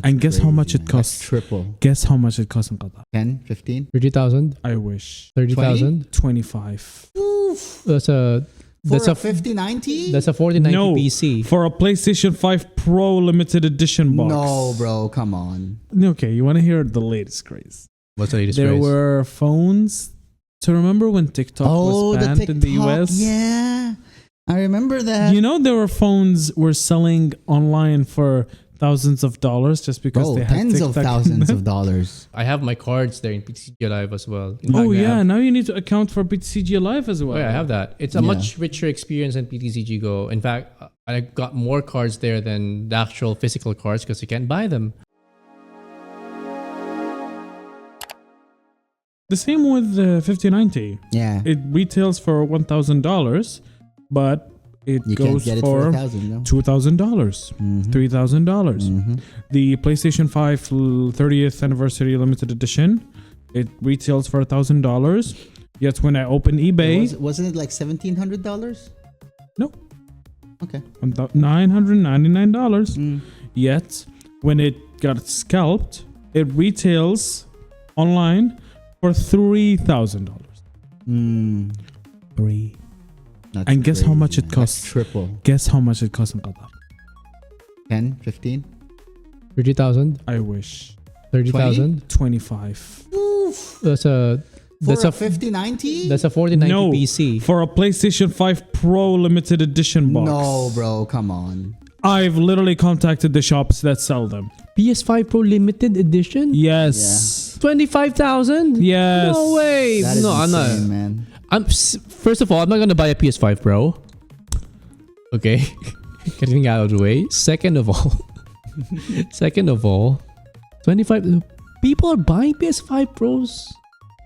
And guess how much it costs? Triple. Guess how much it costs in Qatar? 10, 15? 30,000? I wish. 30,000? 25. Oof. That's a 5090? That's a 4090 No, PC. for a PlayStation 5 Pro limited edition box. No, bro, come on. Okay, you want to hear the latest craze? What's the latest There price? were phones. So remember when TikTok was banned in the US? Yeah, I remember that. You know, there were phones were selling online for thousands of dollars just because they had tens TikTok. of thousands of dollars. I have my cards there in PTCG Live as well. Oh yeah, now you need to account for PTCG Live as well. Oh, yeah, I have that. It's a much richer experience than PTCG Go. In fact, I got more cards there than the actual physical cards because you can't buy them. The same with the 5090. Yeah. It retails for $1,000, but it You goes can't get it for for $1,000, no? $2,000, $3,000. The PlayStation 5 30th anniversary limited edition, it retails for $1,000. Yet when I open eBay, Wasn't it like $1,700? no, Okay. $999. Yet when it got scalped, it retails online for $3,000. Three. That's And guess how much crazy, it man. costs? That's triple. Guess how much it costs in Qatar? 10, 15? 30,000? I wish. 30,000? 25. Oof. That's a 5090? That's a 4090 No, PC. for a PlayStation 5 Pro limited edition box. No, bro, come on. I've literally contacted the shops that sell them. PS5 Pro limited edition? Yes. 25,000? Yes. No way. That is No, I'm insane, not. man. First of all, I'm not gonna buy a PS5 Pro. Okay, getting out of the way. Second of all, 25 people are buying PS5 Pros.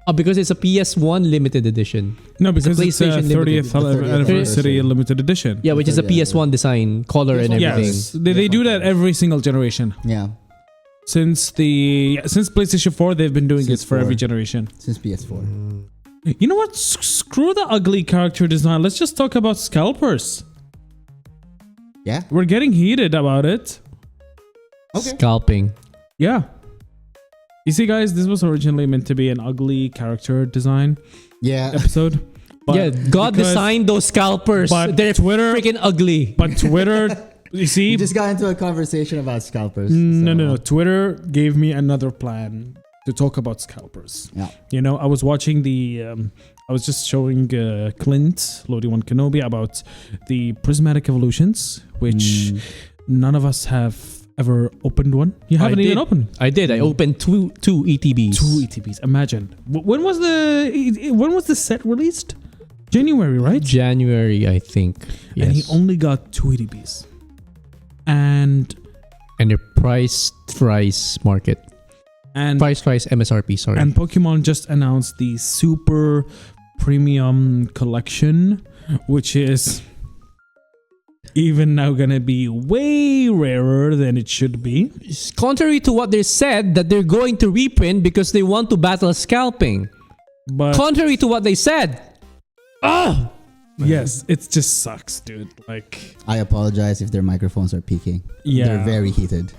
Oh, because it's a PS1 limited edition. No, because it's a PlayStation 30th limited- anniversary limited edition. Yeah, which is a PS1 design, color and everything. Yes. They do that every single generation. Yeah, Since PlayStation 4, they've been doing Since it for every 4. generation. since PS4. You know what? Screw the ugly character design. Let's just talk about scalpers. Yeah? We're getting heated about it. Okay. Scalping. Yeah. You see, guys, this was originally meant to be an ugly character design Yeah. episode. But Yeah, God because- designed those scalpers. But They're Twitter- freaking ugly. But Twitter, you see, We just got into a conversation about scalpers. no. Twitter gave me another plan to talk about scalpers. Yeah. You know, I was watching I was just showing Clint, Lodi One Kenobi, about the prismatic evolutions, which none of us have ever opened one. You haven't even opened. I did. I opened two ETBs. 2 ETBs. Imagine. When was the set released? January, right? January, I think. Yes. And he only got 2 ETBs. And they're price market. and Price MSRP, sorry. And Pokemon just announced the Super Premium Collection, which is even now gonna be way rarer than it should be. Contrary to what they said, that they're going to reprint because they want to battle scalping. But Contrary to what they said. Ah! yes, it just sucks, dude. Like, I apologize if their microphones are peaking. yeah, They're very heated.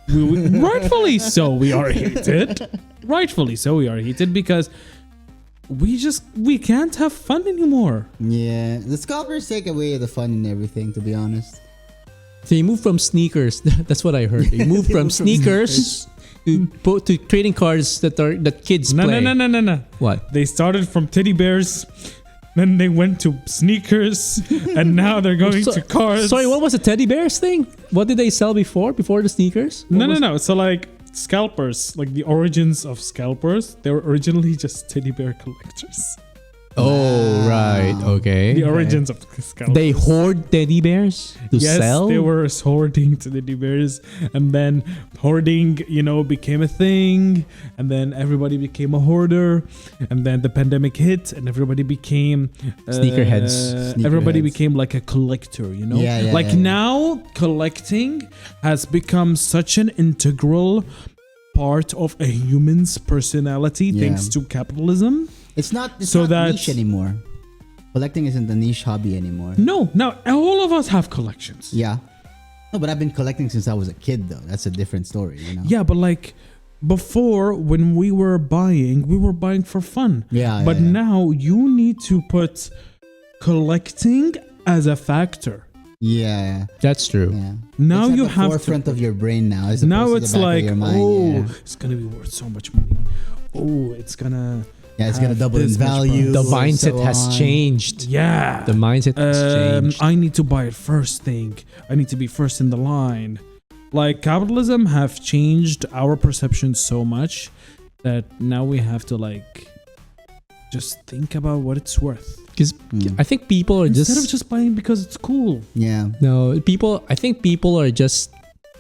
rightfully so. We are heated. Rightfully so. We are heated because we can't have fun anymore. Yeah. The scalpers take away the fun and everything, to be honest. They moved from sneakers. That's what I heard. They moved from sneakers to trading cards that kids play. No. What? They started from teddy bears, then they went to sneakers, and now they're going to cars. Sorry, what was the teddy bears thing? What did they sell before the sneakers? No. So like scalpers, like the origins of scalpers, they were originally just teddy bear collectors. Oh, right. Okay. The origins of scalpers. They hoard teddy bears to sell? They were hoarding teddy bears, and then hoarding, became a thing, and then everybody became a hoarder, and then the pandemic hit, and everybody became Sneakerheads. Everybody Sneakerheads. became like a collector, Yeah, like yeah. now collecting has become such an integral part of a human's personality thanks to capitalism. It's not So that's- niche anymore. Collecting isn't a niche hobby anymore. No, now all of us have collections. Yeah. No, but I've been collecting since I was a kid, though. That's a different story, you know. Yeah, but like before, when we were buying for fun. Yeah. But now you need to put collecting as a factor. Yeah. That's true. Yeah. Now it's at you the have forefront of your brain now. As now opposed it's to the back like, of your mind. oh, it's gonna be worth so much money. Oh, it's gonna. Yeah, it's gonna have double in this much value. The price. mindset so has on. changed. Yeah. The mindset has changed. I need to buy it first thing. I need to be first in the line. Like capitalism have changed our perception so much that now we have to like just think about what it's worth. Because I think people are Instead of just buying because it's cool. Yeah. No, I think people are just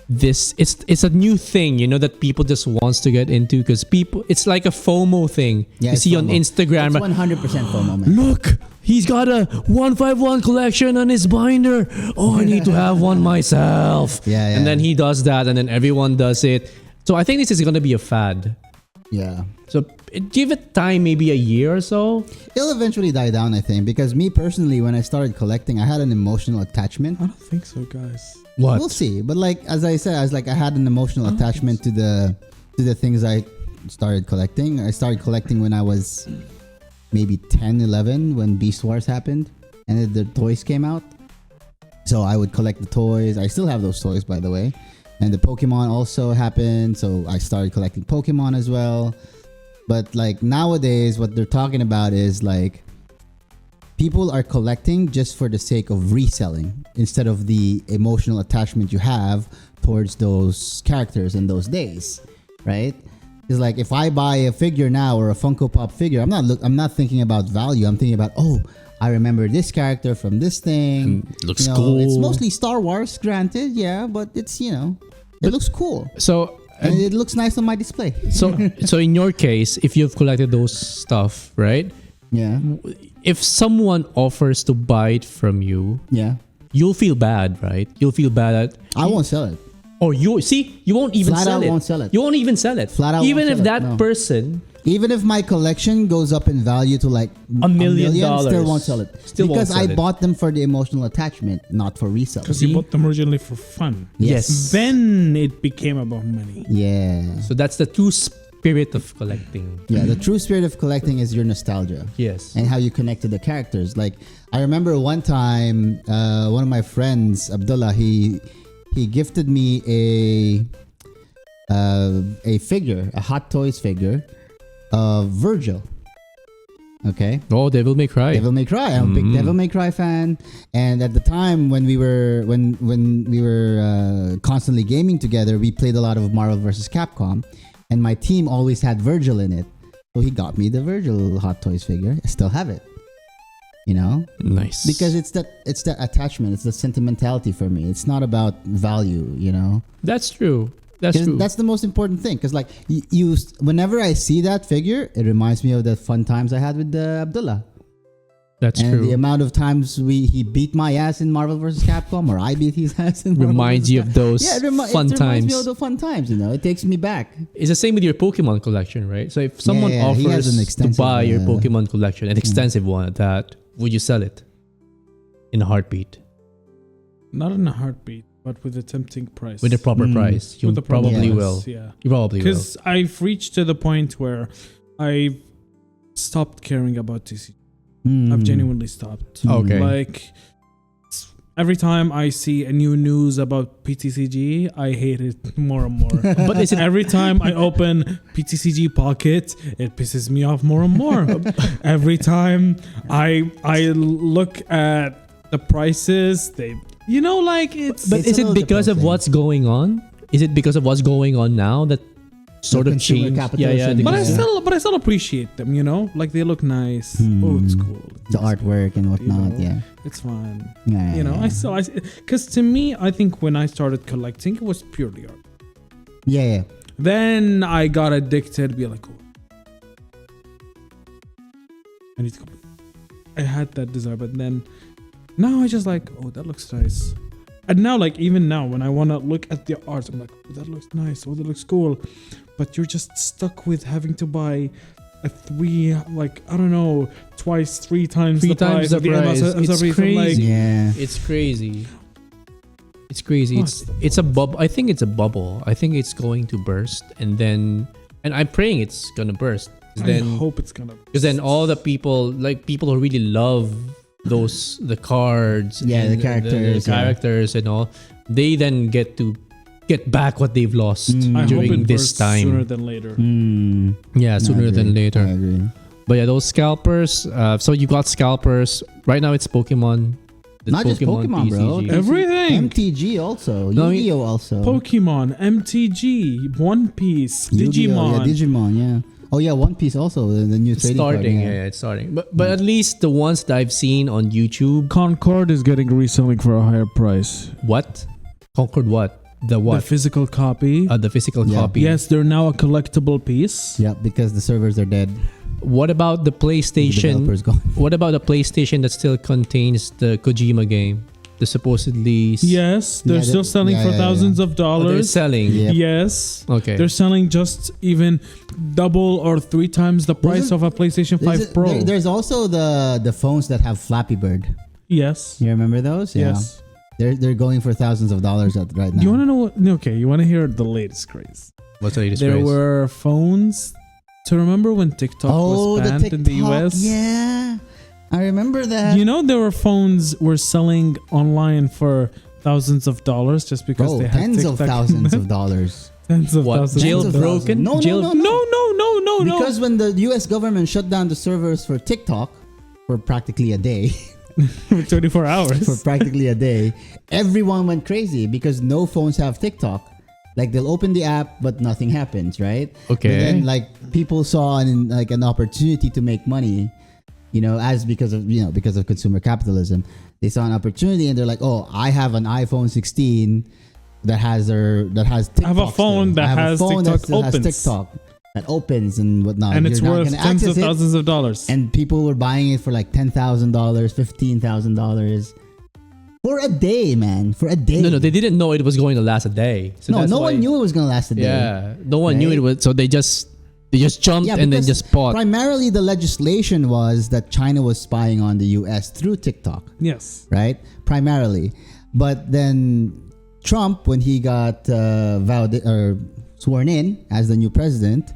this. It's a new thing, you know, that people just wants to get into because people. It's like a FOMO thing. Yeah, you it's see on FOMO. Instagram. It's 100% FOMO, man. Look, he's got a 151 collection on his binder. Oh, I need to have one myself. Yeah. And then he does that, and then everyone does it. So I think this is gonna be a fad. Yeah. So give it time, maybe a year or so. It'll eventually die down, I think, because me personally, when I started collecting, I had an emotional attachment. I don't think so, guys. What? We'll see. But like as I said, I had an emotional attachment to the things I started collecting. I started collecting when I was maybe 10, 11 when Beast Wars happened and then the toys came out. So I would collect the toys. I still have those toys, by the way. And the Pokemon also happened, so I started collecting Pokemon as well. But like nowadays, what they're talking about is like people are collecting just for the sake of reselling instead of the emotional attachment you have towards those characters in those days, right? It's like if I buy a figure now or a Funko Pop figure, I'm not thinking about value. I'm thinking about, oh, I remember this character from this thing. Looks cool. It's mostly Star Wars, granted, yeah, but it's it looks cool. So And it looks nice on my display. so in your case, if you've collected those stuff, right? Yeah. If someone offers to buy it from you, Yeah. you'll feel bad, right? You'll feel bad at I won't sell it. or you won't even Flat sell out it. won't sell it. You won't even sell it. Flat out even won't if sell it, that no. person Even if my collection goes up in value to like $1 million, still won't sell it. Still won't because sell I it. bought them for the emotional attachment, not for resale. Because See? you bought them originally for fun. Yes. Then it became about money. Yeah. So that's the true spirit of collecting. Yeah, the true spirit of collecting is your nostalgia Yes. and how you connect to the characters. Like I remember one time, one of my friends, Abdullah, he gifted me a figure, a Hot Toys figure of Virgil. Okay. Oh, Devil May Cry. Devil May Cry. I'm a big Devil May Cry fan. And at the time when we were constantly gaming together, we played a lot of Marvel vs. Capcom, and my team always had Virgil in it. So he got me the Virgil Hot Toys figure. I still have it. You know? Nice. Because it's that attachment, it's the sentimentality for me. It's not about value, you know? That's true. That's 'Cause true. that's the most important thing. Because like you, whenever I see that figure, it reminds me of the fun times I had with Abdullah. That's And true. the amount of times he beat my ass in Marvel vs. Capcom, or I beat his ass in Marvel Reminds vs. you of those Yeah, it fun reminds times. me of the fun times. You know, it takes me back. It's the same with your Pokemon collection, right? So if someone Yeah, he has offers an to extensive, buy your Pokemon collection, an extensive one at that, would you sell it in a heartbeat Not in a heartbeat, but with a tempting price. with the proper price? You With the proper probably price, will. Yeah. You probably will. Because I've reached to the point where I've stopped caring about TCG. I've genuinely stopped. Okay. Like every time I see a new news about PTCG, I hate it more and more. But is it Every time I open PTCG Pocket, it pisses me off more and more. Every time I look at the prices, it's But It's is a it little because of depressing. what's going on? Is it because of what's going on now that sort of consumer changed? capitalism. the but I consumer- still appreciate them, like they look nice. Oh, it's cool. the artwork and whatnot. You know, Yeah. It's fun. Yeah. I because to me, I think when I started collecting, it was purely art. Yeah. Then I got addicted. Be like, oh, I need to go. I had that desire, but then now I just like, oh, that looks nice. And now, like even now, when I want to look at the art, I'm like, oh, that looks nice. Oh, that looks cool. But you're just stuck with having to buy a three times Three the times price the of the price. MS It's everything. crazy. Yeah. It's crazy. It's crazy. What's It's a bubble. I think it's a bubble. I think it's going to burst, and I'm praying it's gonna burst. I hope it's gonna. Because then all the people who really love the cards, Yeah, and the characters, the characters and all, they then get back what they've lost I hope during it this bursts time. sooner than later. Yeah, I sooner than agree. later. I agree. But yeah, those scalpers. So you got scalpers. Right now it's Pokemon. The Not just Pokemon, bro. TCG. Everything. MTG also. No, Yu-Gi-Oh also. Pokemon, MTG, One Piece, Yu-Gi-Oh, Digimon. Yeah, Digimon, yeah. Oh yeah, One Piece also. The new It's trading starting. card, Yeah, it's starting. But at least the ones that I've seen on YouTube. Concord is getting reselling for a higher price. What? Concord what? The what? The physical copy. The physical Yeah. copy. Yes, they're now a collectible piece. Yeah, because the servers are dead. What about the The PlayStation? developer's gone. What about the PlayStation that still contains the Kojima game? The supposedly Yes, they're Yeah, still selling for thousands of they're dollars. selling. Yeah. Yep. Yes. Okay. They're selling just even double or 3 times the price of a PlayStation 5 Pro. There's also the phones that have Flappy Bird. Yes. You remember those? Yeah. Yes. They're going for thousands of dollars right now. You want to know what? Okay, you want to hear the latest craze? What's the latest There price? were phones. To remember when TikTok was banned TikTok, in the US? Yeah, I remember that. You know there were phones were selling online for thousands of dollars just because Bro, they had tens of TikTok. thousands of dollars. Tens of What? thousands. Jail- Jailbroken? No, no, Jail- no, no. No. Because when the US government shut down the servers for TikTok for practically a day, for 24 hours. for practically a day, everyone went crazy because no phones have TikTok. Like they'll open the app, but nothing happens, right? Okay. But then like people saw an opportunity to make money, because of consumer capitalism. They saw an opportunity and they're like, oh, I have an iPhone 16 that has TikTok. I have a phone still. that I have a has phone TikTok that has opens. TikTok that opens and whatnot. and it's You're not worth gonna tens of access it. thousands of dollars. And people were buying it for like $10,000, $15,000 for a day, man. For a day. No, they didn't know it was going to last a day. So no that's no why- one knew it was gonna last a day. Yeah, no one knew Right? it was. So they just jumped Yeah, and then because just bought. Primarily, the legislation was that China was spying on the U.S. through TikTok, Yes. right? Primarily, but then Trump, when he got sworn in as the new president,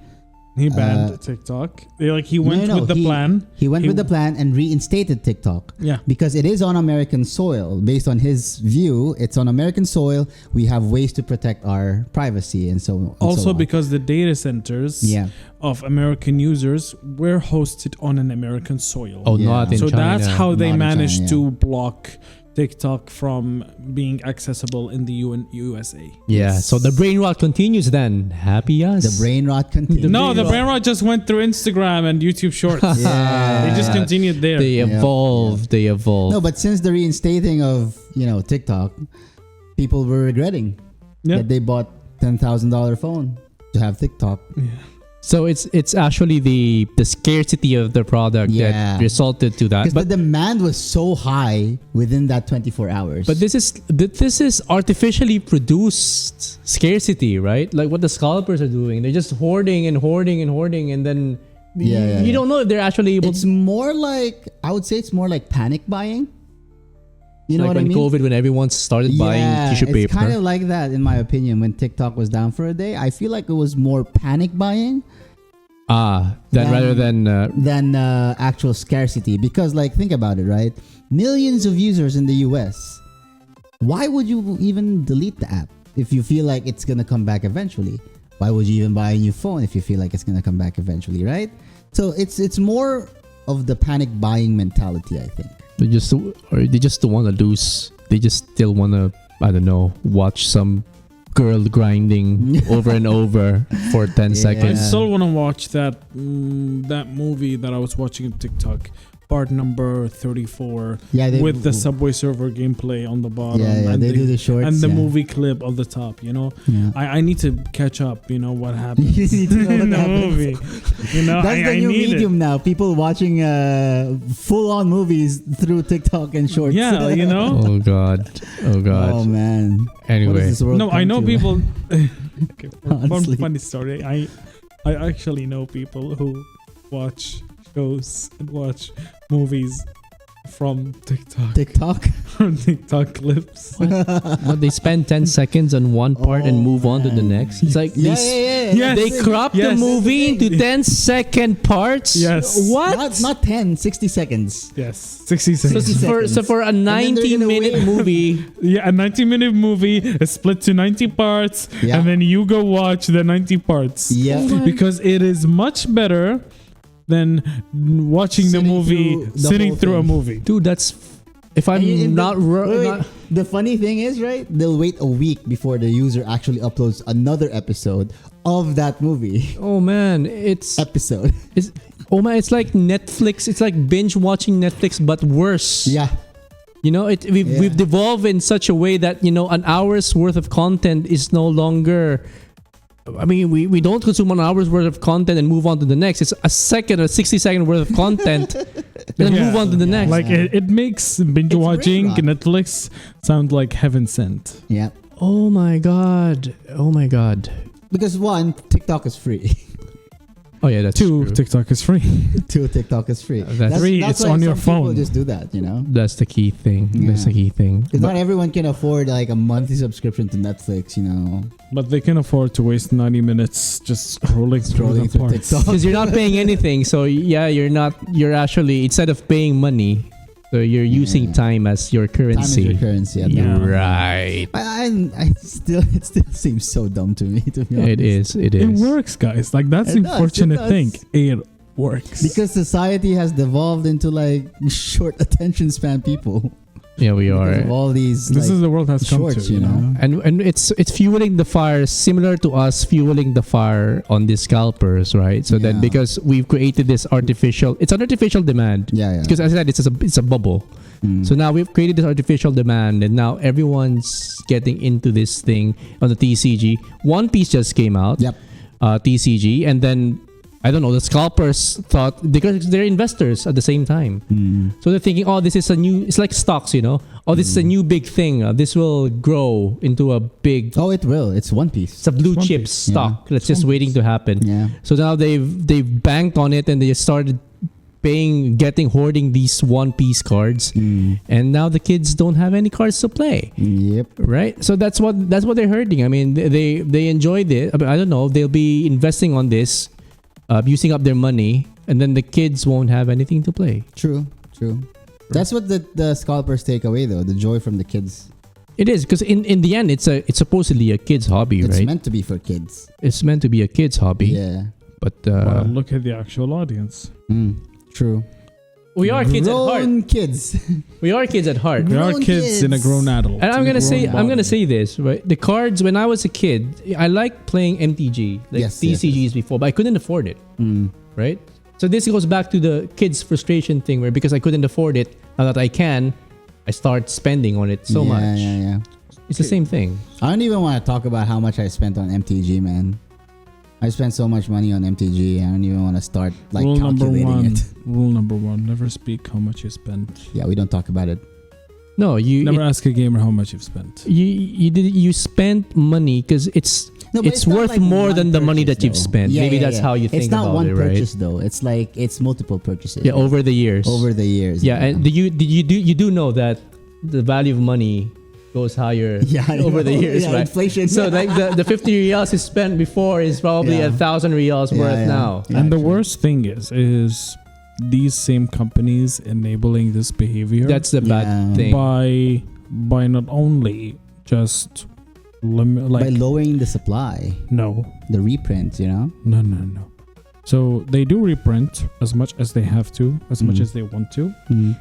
He banned TikTok. He went with the plan. He went with the plan and reinstated TikTok. Yeah. Because it is on American soil. Based on his view, it's on American soil. We have ways to protect our privacy and so on. Also because the data centers Yeah. of American users were hosted on an American soil. Oh, Yeah. not in so China. that's how they Not in managed China, to block TikTok from being accessible in the USA. Yeah. So the brain rot continues then. Happy us. The brain rot continues. No, the rot. brain rot just went through Instagram and YouTube Shorts. Yeah. They just continued there. They evolved. They evolved. No, but since the reinstating of TikTok, people were regretting that they bought $10,000 phone to have TikTok. So it's actually the scarcity of the product Yeah. that resulted to that. Because But the demand was so high within that 24 hours. but this is artificially produced scarcity, right? Like what the scalpers are doing. They're just hoarding and hoarding and hoarding, and then you don't know if they're actually able. It's more like, I would say it's more like panic buying. You know like what I when mean? COVID, when everyone started buying tissue paper. It's kind of like that, in my opinion. When TikTok was down for a day, I feel like it was more panic buying rather than actual scarcity. Because, think about it, right? Millions of users in the US. Why would you even delete the app if you feel like it's gonna come back eventually? Why would you even buy a new phone if you feel like it's gonna come back eventually, right? So it's more of the panic buying mentality, I think. they just don't want to lose. They just still want to, I don't know, watch some girl grinding over and over for 10 I seconds. still want to watch that movie that I was watching on TikTok, part number 34, with the Subway Surfer gameplay on the bottom. Yeah, and they do the shorts. and the yeah. movie clip on the top. Yeah. I need to catch up. What happened You need to know what in the happens. movie. That's the I new need medium now. People watching full-on movies through TikTok and shorts. Yeah, Oh god. Oh man. What Anyway, does this world No, I come know to? people. Okay, one Honestly. funny story. I actually know people who watch shows and watch movies from TikTok. From TikTok clips. What, they spend 10 seconds on one part and move on to the next. It's like they crop the movie into 10-second parts. Yes. What? Not 10, 60 seconds. Yes. 60 seconds. So for a 90-minute movie, yeah, a 90-minute movie is split to 90 parts, Yeah. and then you go watch the 90 parts. Yeah. Because it is much better than watching the movie, sitting through a movie. dude, that's if I'm The funny thing is, right? They'll wait a week before the user actually uploads another episode of that movie. Oh man, it's It's like Netflix. It's like binge watching Netflix, but worse. yeah. You know, we've devolved in such a way that, you know, an hour's worth of content is no longer. I mean, we don't consume an hour's worth of content and move on to the next. It's a 60-second worth of content, then move on to the next. Like it makes binge watching Netflix sound like heaven sent. Yeah. Oh my god. Because one, TikTok is free. Oh yeah, that's Two, true. TikTok is free. Two, TikTok is free. Three, it's on your phone. People just do that, you know. That's the key thing. That's the key thing. Because not everyone can afford like a monthly subscription to Netflix, you know. But they can afford to waste 90 minutes just scrolling through the parts. TikTok. Because you're not paying anything, so yeah, you're actually, instead of paying money, so you're using time as your currency. Time is your currency. Yeah. Right. It still seems so dumb to me, to be honest. It is. It works, guys. Like that's It the does, unfortunate it thing. does. It works. Because society has devolved into like short attention span people. Yeah, we Because are. of all these This is the world has come shorts, to, you know. And it's fueling the fire, similar to us fueling the fire on the scalpers, right? So that Yeah. because we've created this it's an artificial demand. Yeah. Because as I said, it's a bubble. Mm. So now we've created this artificial demand, and now everyone's getting into this thing on the TCG. One Piece just came out, Yep. TCG, and then I don't know. The scalpers thought, because they're investors at the same time, so they're thinking, oh, this is a new. It's like stocks, you know. Oh, this is a new big thing. This will grow into a big. Oh, it will. It's One Piece. It's a blue One chip Piece. stock that's just waiting to happen. Yeah. So now they've banked on it, and they started hoarding these One Piece cards, and now the kids don't have any cards to play. Yep. Right, so that's what they're hurting. I mean, they enjoyed it. I mean, I don't know. They'll be investing on this, using up their money, and then the kids won't have anything to play. True. That's what the scalpers take away, though. The joy from the kids. It is, because in the end, it's supposedly a kid's hobby, It's right? meant to be for kids. It's meant to be a kid's hobby. Yeah. But Well, look at the actual audience. True. we are kids at heart. Grown kids. We are kids at heart. We are Grown kids in a kids. grown adult. And I'm in a gonna grown say body. this, right? The cards, when I was a kid, I liked playing MTG, like Yes, TCGs before, but I couldn't afford it, right? So this goes back to the kids' frustration thing, where because I couldn't afford it, now that I can, I start spending on it so much. Yeah. It's the same thing. I don't even want to talk about how much I spent on MTG, man. I spent so much money on MTG. I don't even want to start like calculating it. Rule number one: never speak how much you spent. Yeah, we don't talk about it. No, Never ask a gamer how much you've spent. you spent money because it's No, but it's not worth like more one than the money purchase, that you've though. spent. Yeah, Maybe yeah, that's yeah. how you think It's not about one it, right? purchase though. It's like it's multiple purchases. Yeah, over the years. Over the years. Yeah, and you do know that the value of money goes higher over the years, right? Inflation. So like the 50 riyals you spent before is probably 1,000 riyals worth now. Yeah, And the true. worst thing is these same companies enabling this behavior. That's the bad Yeah. thing. by not only just by lowering the supply, no. the reprints, you know. No. So they do reprint as much as they have to, as much as they want to.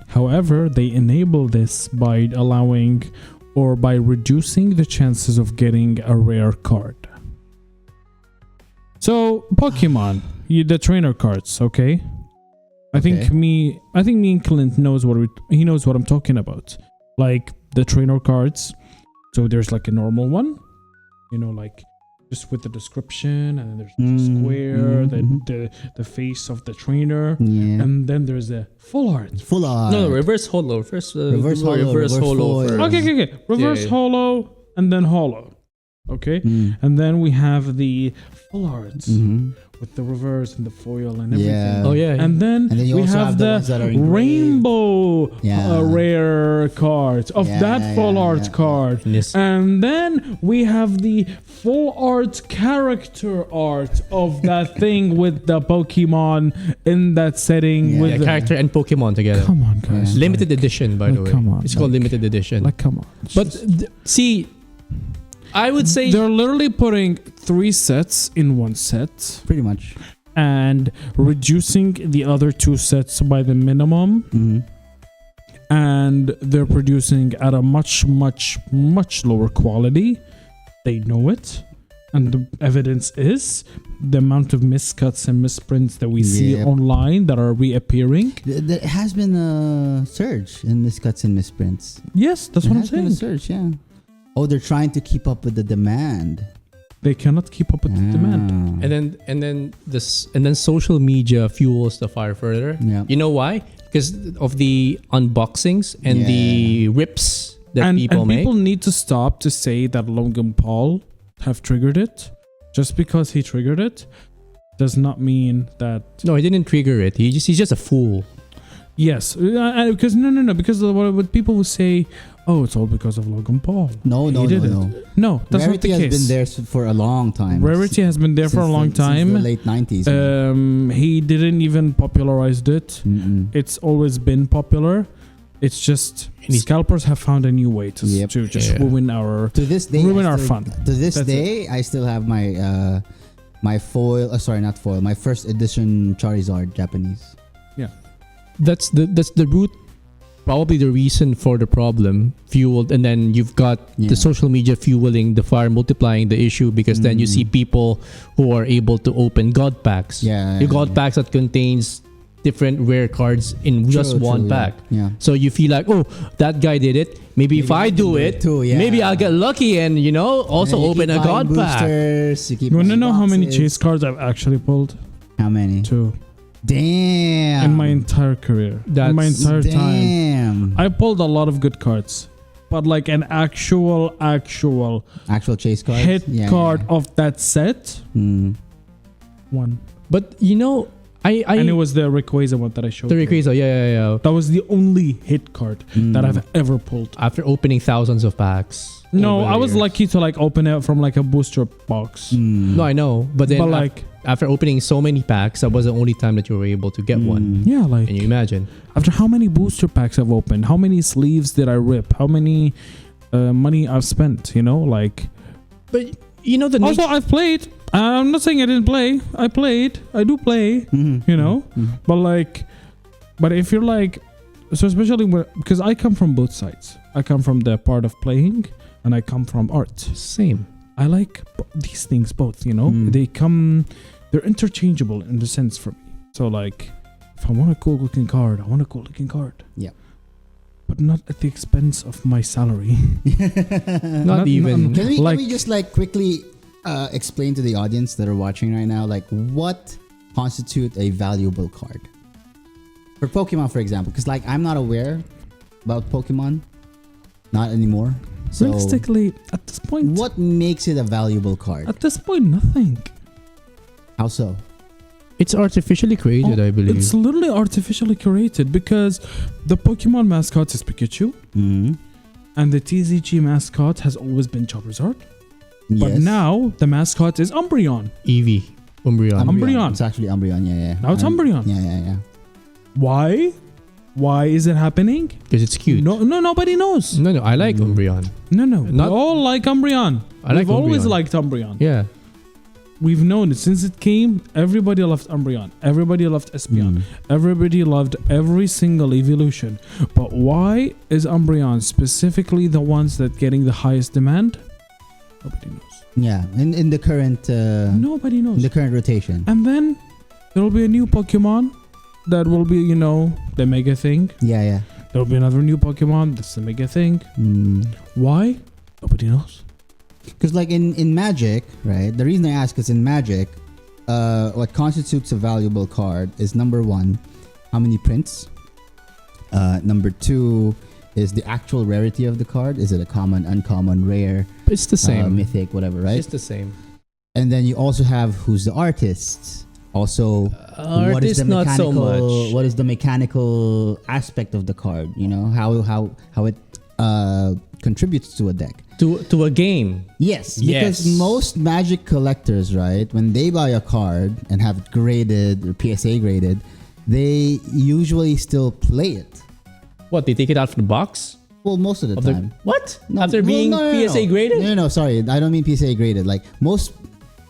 However, they enable this by allowing or by reducing the chances of getting a rare card. So Pokemon, the trainer cards, okay? I think me and Clint knows he knows what I'm talking about. Like the trainer cards. So there's like a normal one, you know, like just with the description, and then there's the square, the face of the trainer, and then there's a full art. Full art. No, reverse holo. First, Reverse holo, reverse holo foil. first. Okay. Reverse Yeah. holo and then holo. Okay, and then we have the full arts with the reverse and the foil and everything. Yeah. Oh yeah. And then you we also have the ones that are the engraved. rainbow Yeah. rare cards of that full art card. Yes. And then we have the full art character art of that thing with the Pokemon in that setting. Yeah. With Yeah, the character and Pokemon together. Come on, guys. Yeah. Limited edition, by the way. come on, it's called limited edition. Come on. It's But just- see, I would say they're literally putting 3 sets in one set Pretty much. and reducing the other 2 sets by the minimum. And they're producing at a much lower quality. They know it, and the evidence is the amount of miscuts and misprints that we see Yep. online that are reappearing. There has been a surge in miscuts and misprints. Yes, that's There what I'm has been a saying. surge, yeah. Oh, they're trying to keep up with the demand. They cannot keep up with the demand. and then social media fuels the fire further. Yeah. You know why? Because of the unboxings and Yeah. the rips that people and make. people need to stop to say that Logan Paul have triggered it. Just because he triggered it does not mean that. No, he didn't trigger it. He's just a fool. Yes, because no, because what people will say, oh, it's all because of Logan Paul. No, He no, did no, it. no. No, that's Rarity not the has case. been there for a long time. Rarity has been there for a long Since the time. late 90s. He didn't even popularized it. It's always been popular. It's just scalpers have found a new way to Yep. to just Yeah. ruin our To this day, ruin I our still- fun. To this That's day, I still have my my foil. Sorry, not foil. My first edition Charizard Japanese. That's the root, probably the reason for the problem fueled, and then you've got Yeah. the social media fueling the fire, multiplying the issue, because then you see people who are able to open god packs. Yeah, Your god packs that contains different rare cards in just one pack. Yeah. So you feel like, oh, that guy did it. Maybe if Maybe I I can do do it, it too, yeah. maybe I'll get lucky and also And you open keep a buying god pack. boosters, you keep You want to buying know how many boxes. chase cards I've actually pulled? How many? 2 Damn. in my entire career. In my That's- entire time, Damn. I pulled a lot of good cards, but like an actual Actual chase cards. hit Yeah, card yeah. of that set, one, But I and it was the Rayquaza one that I showed. the you. Rayquaza, yeah. That was the only hit card that I've ever pulled. After opening thousands of packs. No, over the I was years. lucky to like open it from like a booster box. No, I know, but then But like, after opening so many packs, that was the only time that you were able to get one. yeah, like Can you imagine? after how many booster packs I've opened, how many sleeves did I rip, how many money I've spent, like. But the Also, I've played. I'm not saying I didn't play. I played. I do play. But like, but if you're like, so especially because I come from both sides. I come from the part of playing, and I come from art. same. I like these things both. They're interchangeable in the sense for me. So like, if I want a cool looking card, I want a cool looking card. Yeah. But not at the expense of my salary. Not even. Can we Like- just like quickly explain to the audience that are watching right now, like what constitute a valuable card for Pokemon, for example? Because like I'm not aware about Pokemon, not anymore. So Realistically, at this point, what makes it a valuable card? At this point, nothing. How so? It's artificially created, I believe. It's literally artificially created because the Pokemon mascot is Pikachu and the TCG mascot has always been Charizard. But Yes. now the mascot is Umbreon. Eevee, Umbreon. Umbreon. It's actually Umbreon. Yeah. Now it's Umbreon. Yeah. Why? Why is it happening? Because it's cute. No, nobody knows. No, I like Umbreon. No. Not- We all like Umbreon. I like We've always Umbreon. liked Umbreon. Yeah. We've known it since it came. Everybody loved Umbreon. Everybody loved Espeon. Everybody loved every single evolution. But why is Umbreon specifically the ones that getting the highest demand? Nobody knows. Yeah. In the current Nobody knows. in the current rotation. And then there will be a new Pokemon that will be, the mega thing. Yeah. There will be another new Pokemon that's the mega thing. Why? Nobody knows. Because like in Magic, right? The reason I ask is in Magic, what constitutes a valuable card is number 1, how many prints. Number 2 is the actual rarity of the card. Is it a common, uncommon, rare? It's the same. mythic, whatever, right? It's the same. And then you also have who's the artist. Also, what is the not so mechanical? much. What is the mechanical aspect of the card? You know how it contributes to a deck. To a game. Yes, because Yes. most Magic collectors, right, when they buy a card and have it graded or PSA graded, they usually still play it. What, they take it out from the box? Well, most of the time. What? No, After well, being no, PSA graded? No, sorry. I don't mean PSA graded. Like most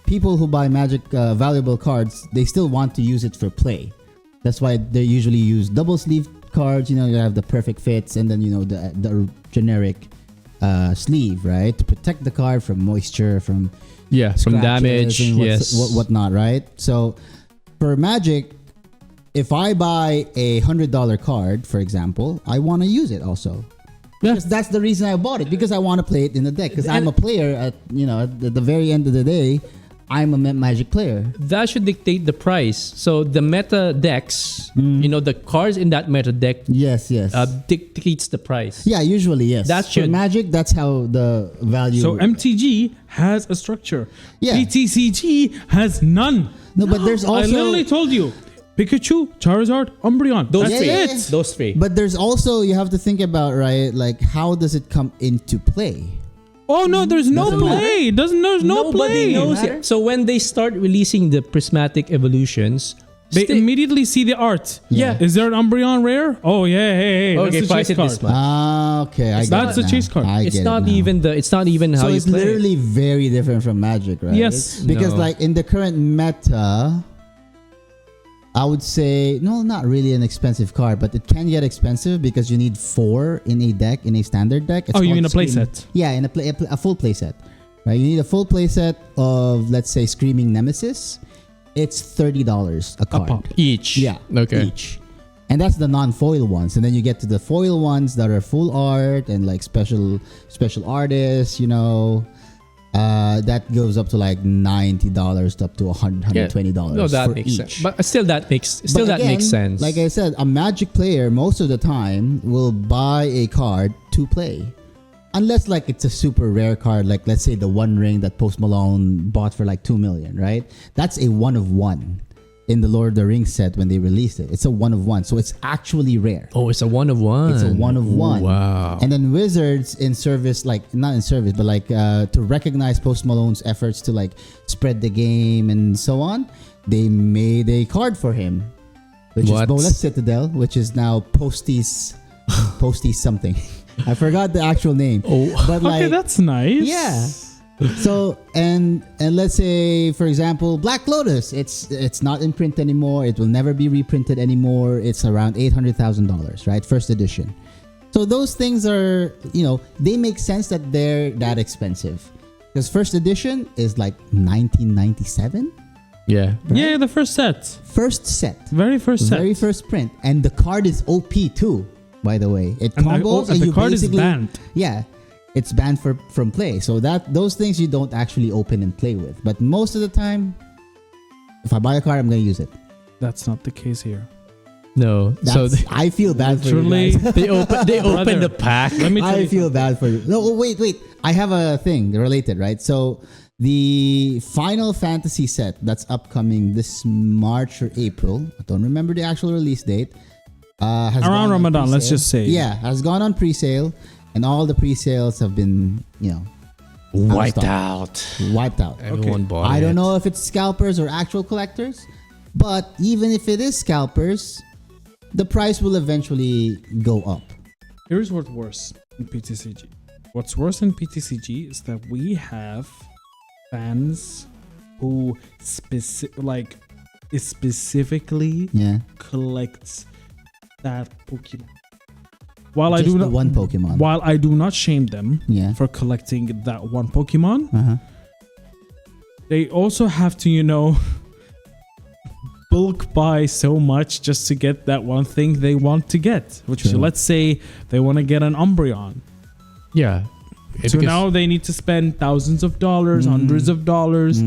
people who buy Magic valuable cards, they still want to use it for play. That's why they usually use double sleeve cards. You know, you have the perfect fits, and then the generic sleeve, right, to protect the card from moisture, from Yeah, from damage. and Yes. whatnot, right? So for Magic, if I buy a $100 card, for example, I want to use it also. Yeah. Because that's the reason I bought it, because I want to play it in the deck. Because I'm a player at the very end of the day, I'm a Magic player. That should dictate the price. So the meta decks, the cards in that meta deck Yes. dictates the price. Yeah, usually yes. That For should- Magic, that's how the value. So MTG has a structure. Yeah. PTCG has none. No, but there's also. I literally told you. Pikachu, Charizard, Umbreon. Those That's three. it. Those three. But there's also, you have to think about, right, like how does it come into play? Oh no, there's no Doesn't play. There's no Nobody play. knows Matter? it. So when they start releasing the prismatic evolutions, They sti- immediately see the art. Yeah. Is there an Umbreon rare? Oh yeah, hey. Okay, that's the price chase it this card. much. Okay, I get That's it a now. chase card. I it's get not it now. even how So you it's play. literally very different from Magic, right? Yes. Because No. like in the current meta, I would say no, not really an expensive card, but it can get expensive because you need 4 in a deck, in a standard deck. It's Oh, you called mean a play Scream- set? Yeah, in a full play set, right? You need a full play set of, let's say, Screaming Nemesis. It's $30 a card. pop. Each. Yeah. Okay. Each. And that's the non-foil ones. And then you get to the foil ones that are full art and like special artists, that goes up to like $90 to up to $120 No, that for makes each. sense. But still, that makes But makes sense. Like I said, a Magic player most of the time will buy a card to play. Unless like it's a super rare card, like let's say the One Ring that Post Malone bought for like $2 million, right? That's a one of one in the Lord of the Rings set when they released it. It's a one of one, so it's actually rare. Oh, it's a one of one. It's a one of one. Wow. And then Wizards, in service, like not in service, but like to recognize Post Malone's efforts to like spread the game and so on, they made a card for him, which What? is Bolas Citadel, which is now Posties something. I forgot the actual name. Oh. But like, Okay, that's nice. yeah. So and let's say, for example, Black Lotus, it's not in print anymore. It will never be reprinted anymore. It's around $800,000, right? First edition. So those things are, they make sense that they're that expensive, because first edition is like 1997. Yeah. Yeah, the first set. First set, Very first set. very first print, and the card is OP too. By the way, it And combos, and and the you card is basically banned. Yeah, it's banned from play. So those things you don't actually open and play with. But most of the time, if I buy a card, I'm gonna use it. That's not the case here. No. So I feel bad for you Literally, guys. they open Brother. the pack. let me tell I you feel something. bad for you. No, wait. I have a thing related, right? So the Final Fantasy set that's upcoming this March or April, I don't remember the actual release date, has Around gone on Ramadan, let's pre-sale. just say. Yeah, has gone on pre-sale, and all the pre-sales have been, Wiped stock. out. wiped out. Everyone bought I it. don't know if it's scalpers or actual collectors, but even if it is scalpers, the price will eventually go up. Here's what's worse in PTCG. What's worse in PTCG is that we have fans who specifically Yeah. collects that Pokemon. While Just I do the not one Pokemon. While I do not shame them Yeah. for collecting that one Pokemon, Uh-huh. they also have to, bulk buy so much just to get that one thing they want to get. Which is, True. let's say they want to get an Umbreon. Yeah. So now they need to spend thousands of dollars, hundreds of dollars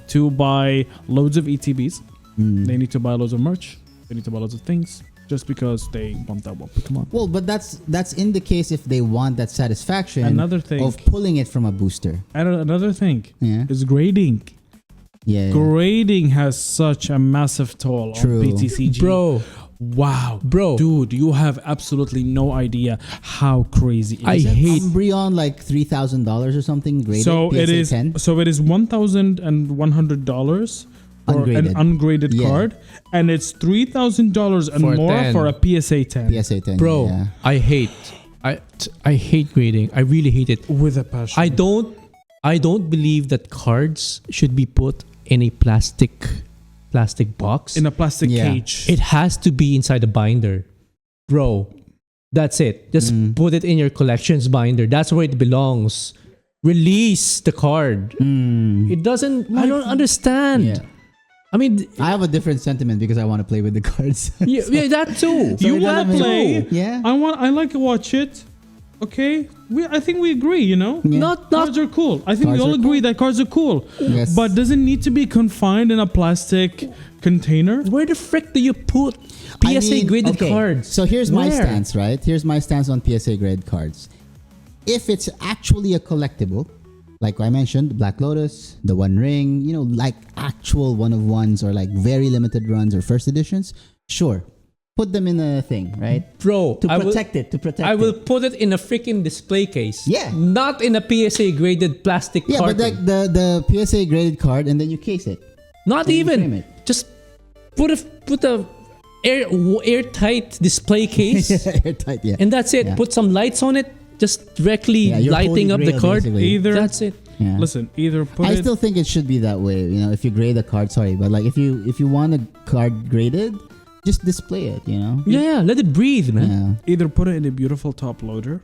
to buy loads of ETBs. They need to buy loads of merch. They need to buy loads of things. just because they want that one Pokemon. Well, but that's in the case if they want that satisfaction Another thing. of pulling it from a booster. And another thing Yeah. is grading. Yeah. Grading has such a massive toll True. on PTCG. Bro, Wow. Bro. Dude, you have absolutely no idea how crazy it I is. hate- Umbreon like $3,000 or something graded. So it PSA is 10. so it is $1,100 for an Ungraded. ungraded Yeah. card, and it's $3,000 and For a more 10. for a PSA 10. PSA 10. bro, Yeah. I hate grading. I really hate it. With a passion. I don't believe that cards should be put in a plastic box. in a plastic Yeah. cage. It has to be inside a binder. Bro, that's it. Just put it in your collections binder. That's where it belongs. Release the card. It doesn't, I don't understand. Yeah. I mean, I have a different sentiment because I want to play with the cards. yeah, that too. So you it want doesn't to make- play? Yeah. I like to watch it. Okay, I think we agree. You know, Yeah. Not cards are cool. I think we Cards all are agree that cards are cool. Yes. But does it need to be confined in a plastic container? Where the frick do you put I PSA mean, graded okay, cards? So here's my Where? stance, right? Here's my stance on PSA grade cards. If it's actually a collectible, like I mentioned, the Black Lotus, the One Ring, you know, like actual one of ones or like very limited runs or first editions, sure. Put them in a thing, right? Bro, To protect it. I will put it in a freaking display case. Yeah. Not in a PSA graded plastic Yeah, carton. but like the PSA graded card and then you case it. Not and you frame even. it. Just put a airtight display case Airtight, yeah. and that's it. Yeah. Put some lights on it. Just directly Yeah, your lighting holy up the grail, card. basically. Either That's it. Yeah. listen, either put I it. still think it should be that way. You know, if you grade a card, sorry, but like if you want a card graded, just display it. You know. Yeah, let it breathe, man. Yeah. Either put it in a beautiful top loader.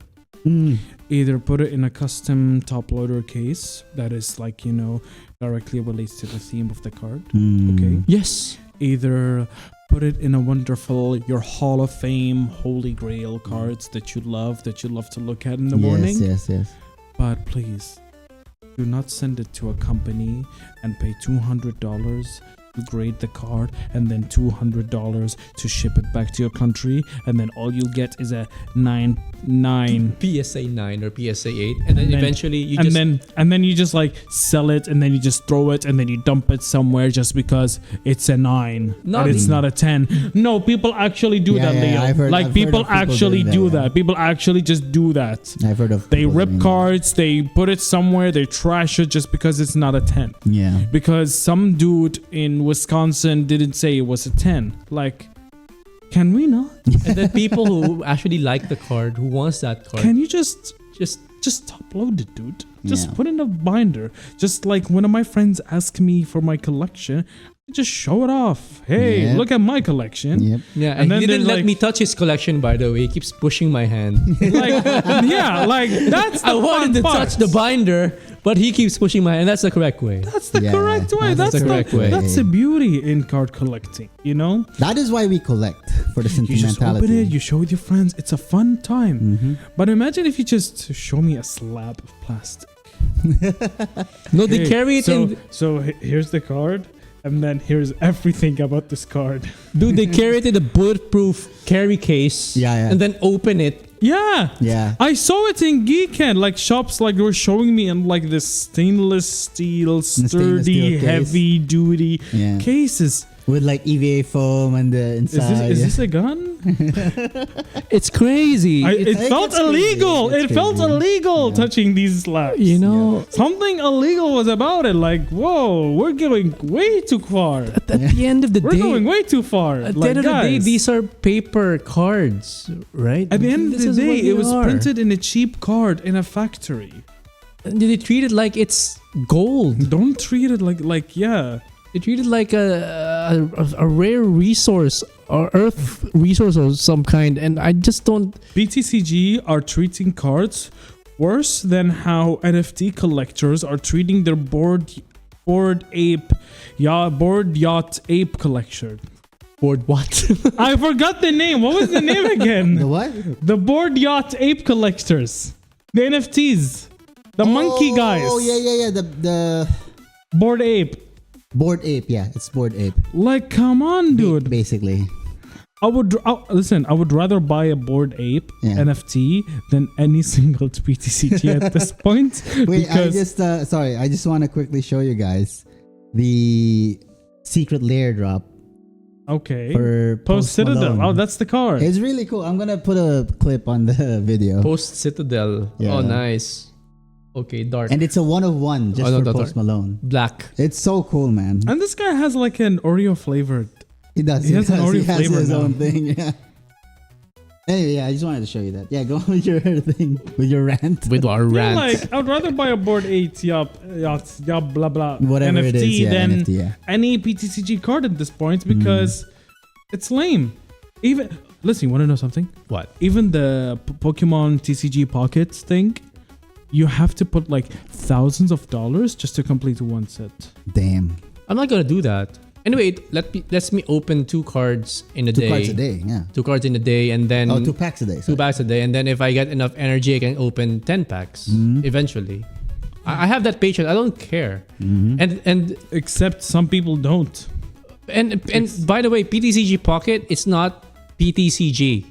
Either put it in a custom top loader case that is like, you know, directly relates to the theme of the card. Okay. Yes. Either put it in a wonderful your Hall of Fame Holy Grail cards that you love to look at in the morning. Yes. But please do not send it to a company and pay $200 to grade the card and then $200 to ship it back to your country, and then all you'll get is a 9 PSA 9 or PSA 8, and then eventually you just and then you just like sell it, and then you just throw it, and then you dump it somewhere just because it's a 9 Not and it's even- not a 10. No, people actually do Yeah, that, yeah, Leo. I've heard Like of people people actually doing that, do yeah. that. People actually just do that. I've heard of. They people rip doing cards, they put it somewhere, they trash it just because it's not a 10. that. Yeah. Because some dude in Wisconsin didn't say it was a 10. Like, can we not? and then people who actually like the card, who wants that card, Can you just just top load it, dude? Just Yeah. put in a binder. Just like one of my friends asked me for my collection, I just show it off. Hey, Yeah. look at my collection. Yep. yeah, And and then he didn't there's let like- me touch his collection. By the way, he keeps pushing my hand. Like, yeah, like that's the I wanted fun to part. touch the binder, but he keeps pushing my hand. That's the correct way. That's the Yeah, correct way. that's That's the correct way. That's the beauty in card collecting. You know, That is why we collect for the you just sentimentality. open it, you show with your friends. It's a fun time. Mhm. But imagine if you just show me a slab of plastic. No, they Hey, carry it in. So here's the card, and then here's everything about this card. Dude, they carry it in a bulletproof carry case. Yeah. And then open it. Yeah. Yeah. I saw it in Geekend, like shops, like they were showing me in like this stainless steel, stainless sturdy, steel case. heavy duty Yeah. cases. With like EVA foam and the Is inside. this a gun? It's crazy. It I felt think it's illegal. crazy. It It's felt crazy. illegal Yeah. touching these slabs. you know, Something illegal was about it. Like, whoa, we're going way too far. at the end of the We're day, going way too far. at the Like, end of the day, guys, these are paper cards, right? at the end of This the is what day, they it was are. printed in a cheap card in a factory. And they treat it like it's gold. Don't treat it like yeah. They treat it like a rare resource or earth resource of some kind, and I just don't. BTCG are treating cards worse than how NFT collectors are treating their board yacht ape collection. Board what? I forgot the name. What was the name again? The what? The board yacht ape collectors. The NFTs. The monkey guys. Oh yeah. The Board ape. Bored Ape. Yeah, it's Bored Ape. Like, come on, dude. Basically. listen. I would rather buy a Bored Ape NFT than any single PTCG at this point. Wait, I just want to quickly show you guys the secret layer drop. Okay. For Post Citadel. Oh, that's the card. It's really cool. I'm gonna put a clip on the video. Post Citadel. Yeah. Oh, nice. Okay, dark. And it's a 1/1 just for Post Malone. Black. It's so cool, man. And this guy has like an Oreo flavored. He does. He has an Oreo he has flavor his now. own thing. Yeah. Anyway, I just wanted to show you that. Yeah, go on with your thing, with your rant. With our rant. Like, I would rather buy a Bored Ape, yup, blah blah, whatever NFT it is, than NFT, any PTCG card at this point because it's lame. Even listen, you want to know something? What? Even the Pokemon TCG Pockets thing, you have to put like thousands of dollars just to complete one set. Damn. I'm not gonna do that. Anyway, let me open 2 cards in a day. 2 cards a day, yeah. 2 cards in a day, and then 2 packs a day. 2 packs a day, and then if I get enough energy, I can open 10 packs eventually. I have that patience. I don't care. And except some people don't. And by the way, PTCG Pocket, it's not PTCG.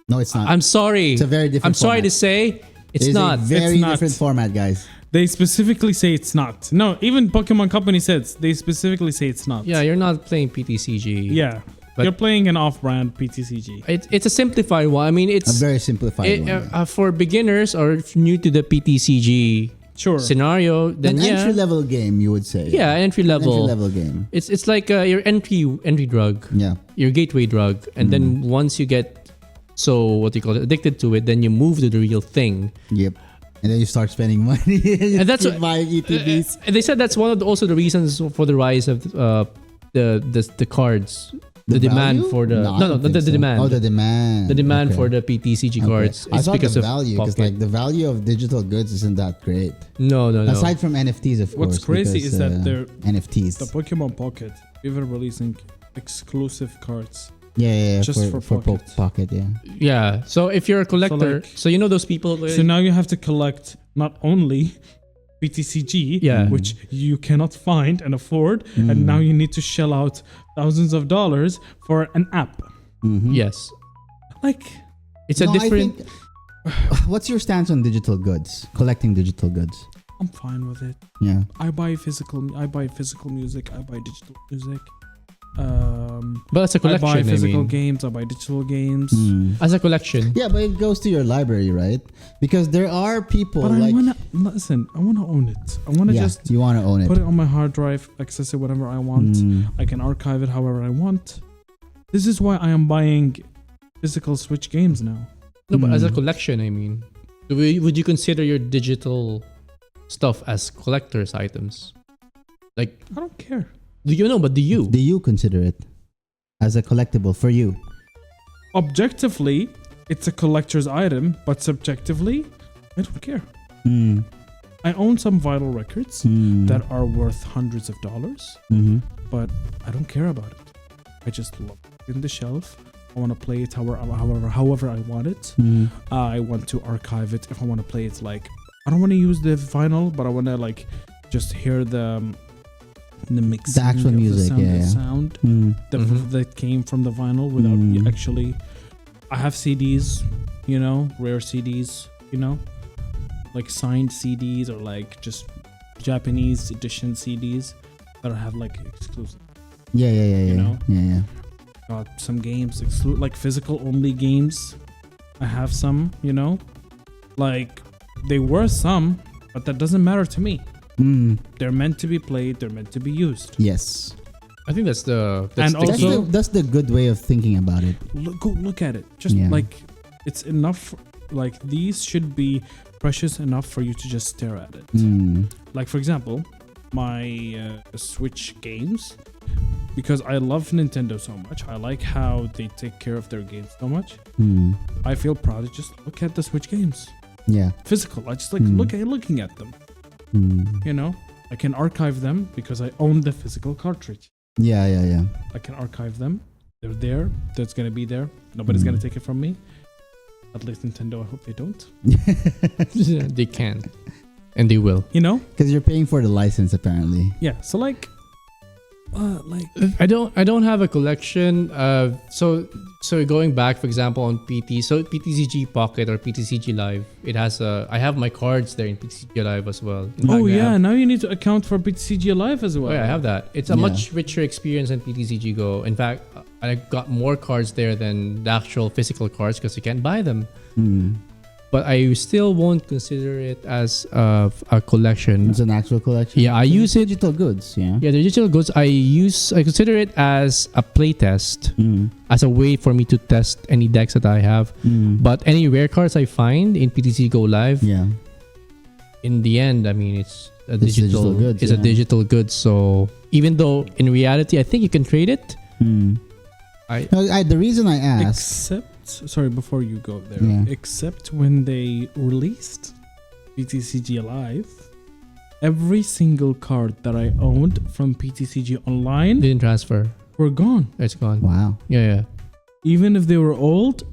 No, it's not. I'm sorry. It's a very different. I'm sorry to say, it's not. A very It's not. different format, guys. They specifically say it's not. No, even Pokemon Company says they specifically say it's not. Yeah, you're not playing PTCG. Yeah, But- you're playing an off-brand PTCG. It's a simplified one. I mean, it's A very simplified one. for beginners or new to the PTCG Sure. scenario. Then An entry level game, you would say. yeah, entry level. Entry level game. It's like your entry drug, Yeah. your gateway drug, and then once you get addicted to it, then you move to the real thing. Yep. And then you start spending money. And that's you what- buy ETBs. And they said that's one of also the reasons for the rise of the cards. The demand value? for the I don't the think so. demand. Oh, the demand. The demand Okay. for the PTCG Okay. cards I is thought because the of value, because Pocket. like the value of digital goods isn't that great. No. Aside from NFTs, of What's course. crazy because, is that they're NFTs. the Pokemon Pocket even releasing exclusive cards. Yeah, just for Pocket. Pocket, yeah. Yeah. So if you're a collector, like- so you know those people. So now you have to collect not only PTCG, Yeah. which you cannot find and afford, and now you need to shell out thousands of dollars for an app. Mm-hmm. Yes, Like, it's a different. I think, what's your stance on digital goods? Collecting digital goods? I'm fine with it. Yeah. I buy physical music. I buy digital music. But as a I collection, buy physical I mean. games. I buy digital games. As a collection. Yeah, but it goes to your library, right? Because there are people But like I wanna listen. I wanna own it. I wanna just you want to own it. put it on my hard drive, access it whenever I want. I can archive it however I want. This is why I am buying physical Switch games now. No, but as a collection, I mean, would you consider your digital stuff as collector's items? Like, I don't care. do you know? But do you? Do you consider it as a collectible for you? Objectively, it's a collector's item, but subjectively, I don't care. I own some vinyl records that are worth hundreds of dollars, but I don't care about it. I just love it in the shelf. I want to play it however I want it. I want to archive it if I want to play it. Like, I don't want to use the vinyl, but I want to like just hear the mix, The actual music, the sound that came from the vinyl without actually. I have CDs, rare CDs, like signed CDs or like just Japanese edition CDs that have like exclusive. Yeah. Got some games like physical only games. I have some, like they were some, but that doesn't matter to me. They're meant to be played. They're meant to be used. Yes. I think that's the And the also- key. That's the good way of thinking about it. Go look at it. Just like it's enough. Like these should be precious enough for you to just stare at it. Like for example, my Switch games, because I love Nintendo so much. I like how they take care of their games so much. I feel proud to just look at the Switch games. Yeah. Physical. I just like looking at them. I can archive them because I own the physical cartridge. Yeah. I can archive them. They're there. That's gonna be there. Nobody's gonna take it from me. At least Nintendo. I hope they don't. They can, and they will. Because you're paying for the license apparently. Yeah. So like, I don't have a collection. So going back, for example, on PT, so PTCG Pocket or PTCG Live, it has I have my cards there in PTCG Live as well. In fact, now you need to account for PTCG Live as well. Oh, yeah, I have that. It's a much richer experience than PTCG Go. In fact, I got more cards there than the actual physical cards because you can't buy them. But I still won't consider it as a collection. It's an actual collection. Yeah, I use it. Digital goods. Yeah. Yeah, the digital goods I consider it as a play test, as a way for me to test any decks that I have. But any rare cards I find in PTC Go Live, in the end, I mean, it's a digital goods. It's a digital good. So even though in reality, I think you can trade it. The reason I asked. Sorry, before you go there, except when they released PTCG Live, every single card that I owned from PTCG Online didn't transfer. Were gone. It's gone. Wow. Yeah. Even if they were old,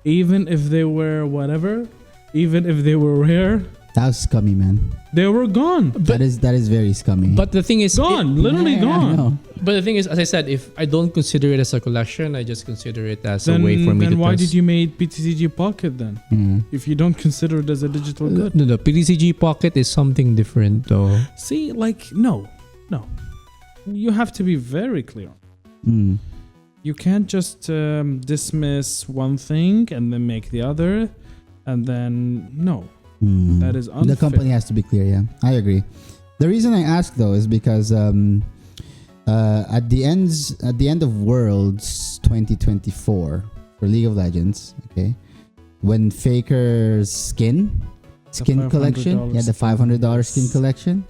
even if they were whatever, even if they were rare. That was scummy, man. They were gone. That is very scummy. But the thing is, gone, literally gone. But the thing is, as I said, if I don't consider it as a collection, I just consider it as a way for me to. Then why did you make PTCG Pocket then? If you don't consider it as a digital good? No, PTCG Pocket is something different, though. See, no. You have to be very clear. You can't just dismiss one thing and then make the other, and then no. That is unfair. The company has to be clear. Yeah, I agree. The reason I ask though is because at the end of Worlds 2024 for League of Legends, okay, when Faker's skin collection, the $500 skin collection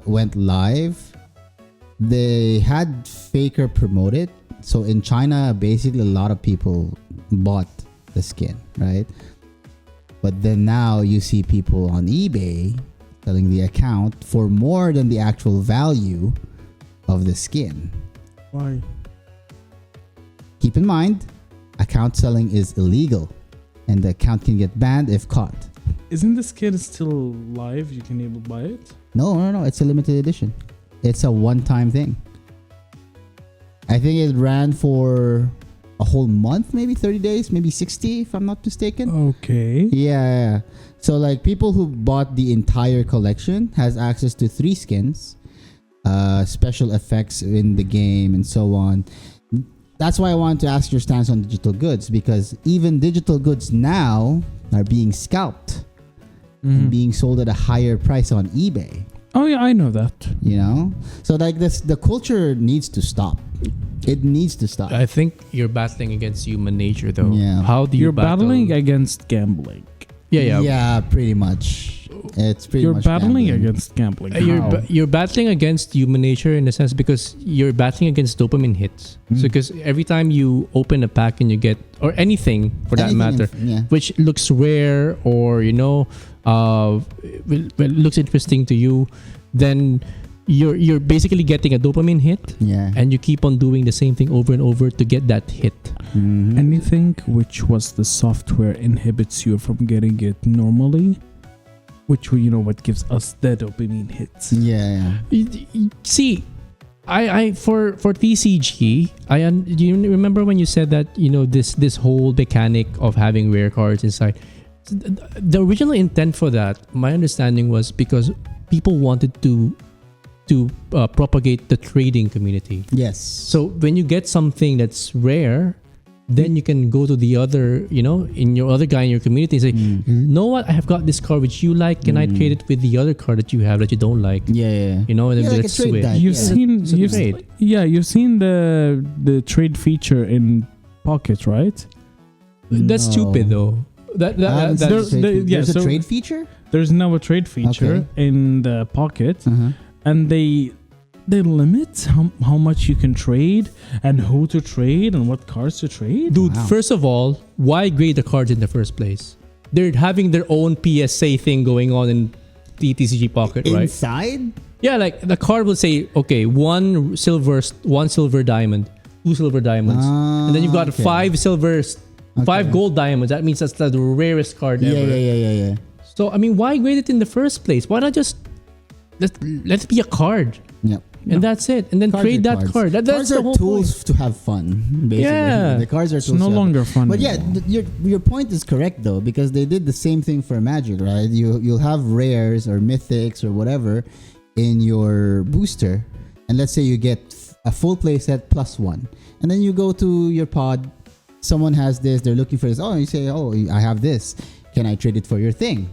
went live, they had Faker promote it. So in China, basically a lot of people bought the skin, right? But then now you see people on eBay selling the account for more than the actual value of the skin. Why? Keep in mind, account selling is illegal and the account can get banned if caught. Isn't the skin still live? You can able to buy it? No. It's a limited edition. It's a one-time thing. I think it ran for a whole month, maybe 30 days, maybe 60 if I'm not mistaken. Okay. Yeah. So like people who bought the entire collection has access to 3 skins, special effects in the game and so on. That's why I wanted to ask your stance on digital goods, because even digital goods now are being scalped and being sold at a higher price on eBay. Oh yeah, I know that. You know? So like the culture needs to stop. It needs to stop. I think you're battling against human nature, though. Yeah. How do you You're battling against gambling. Yeah, pretty much. It's pretty You're much battling gambling. against gambling. You're battling against human nature in a sense because you're battling against dopamine hits. So because every time you open a pack and you get, or anything for that matter, which looks rare or looks interesting to you, then you're basically getting a dopamine hit, and you keep on doing the same thing over and over to get that hit. Anything which was the software inhibits you from getting it normally, which what gives us the dopamine hits. See, I for TCG, do you remember when you said that this whole mechanic of having rare cards inside? The original intent for that, my understanding, was because people wanted to propagate the trading community. Yes. So when you get something that's rare, then you can go to the other, in your other guy in your community and say, know what? I have got this card which you like. Can I trade it with the other card that you have that you don't like? Yeah. And then like let's switch. You've seen the trade feature in Pocket, right? That's stupid though. There's a trade feature? There's now a trade feature in the Pocket, and they limit how much you can trade and who to trade and what cards to trade. Dude, first of all, why grade the cards in the first place? They're having their own PSA thing going on in TCG Pocket, right? Inside? Yeah, like the card will say, okay, one silver diamond, 2 silver diamonds, and then you've got 5 silvers. 5 gold diamonds. That means that's the rarest card ever. Yeah. So I mean, why grade it in the first place? Why not just let it be a card? Yep. and that's it. And then Cards trade are that cards. card. That's Cards the are whole tools point. to have fun. Basically, Yeah. the cards are It's tools. no to have longer fun. But yeah, anymore. your point is correct though, because they did the same thing for Magic, right? You'll have rares or mythics or whatever in your booster, and let's say you get a full play set plus one, and then you go to your pod. Someone has this, they're looking for this. Oh, you say, oh, I have this. Can I trade it for your thing?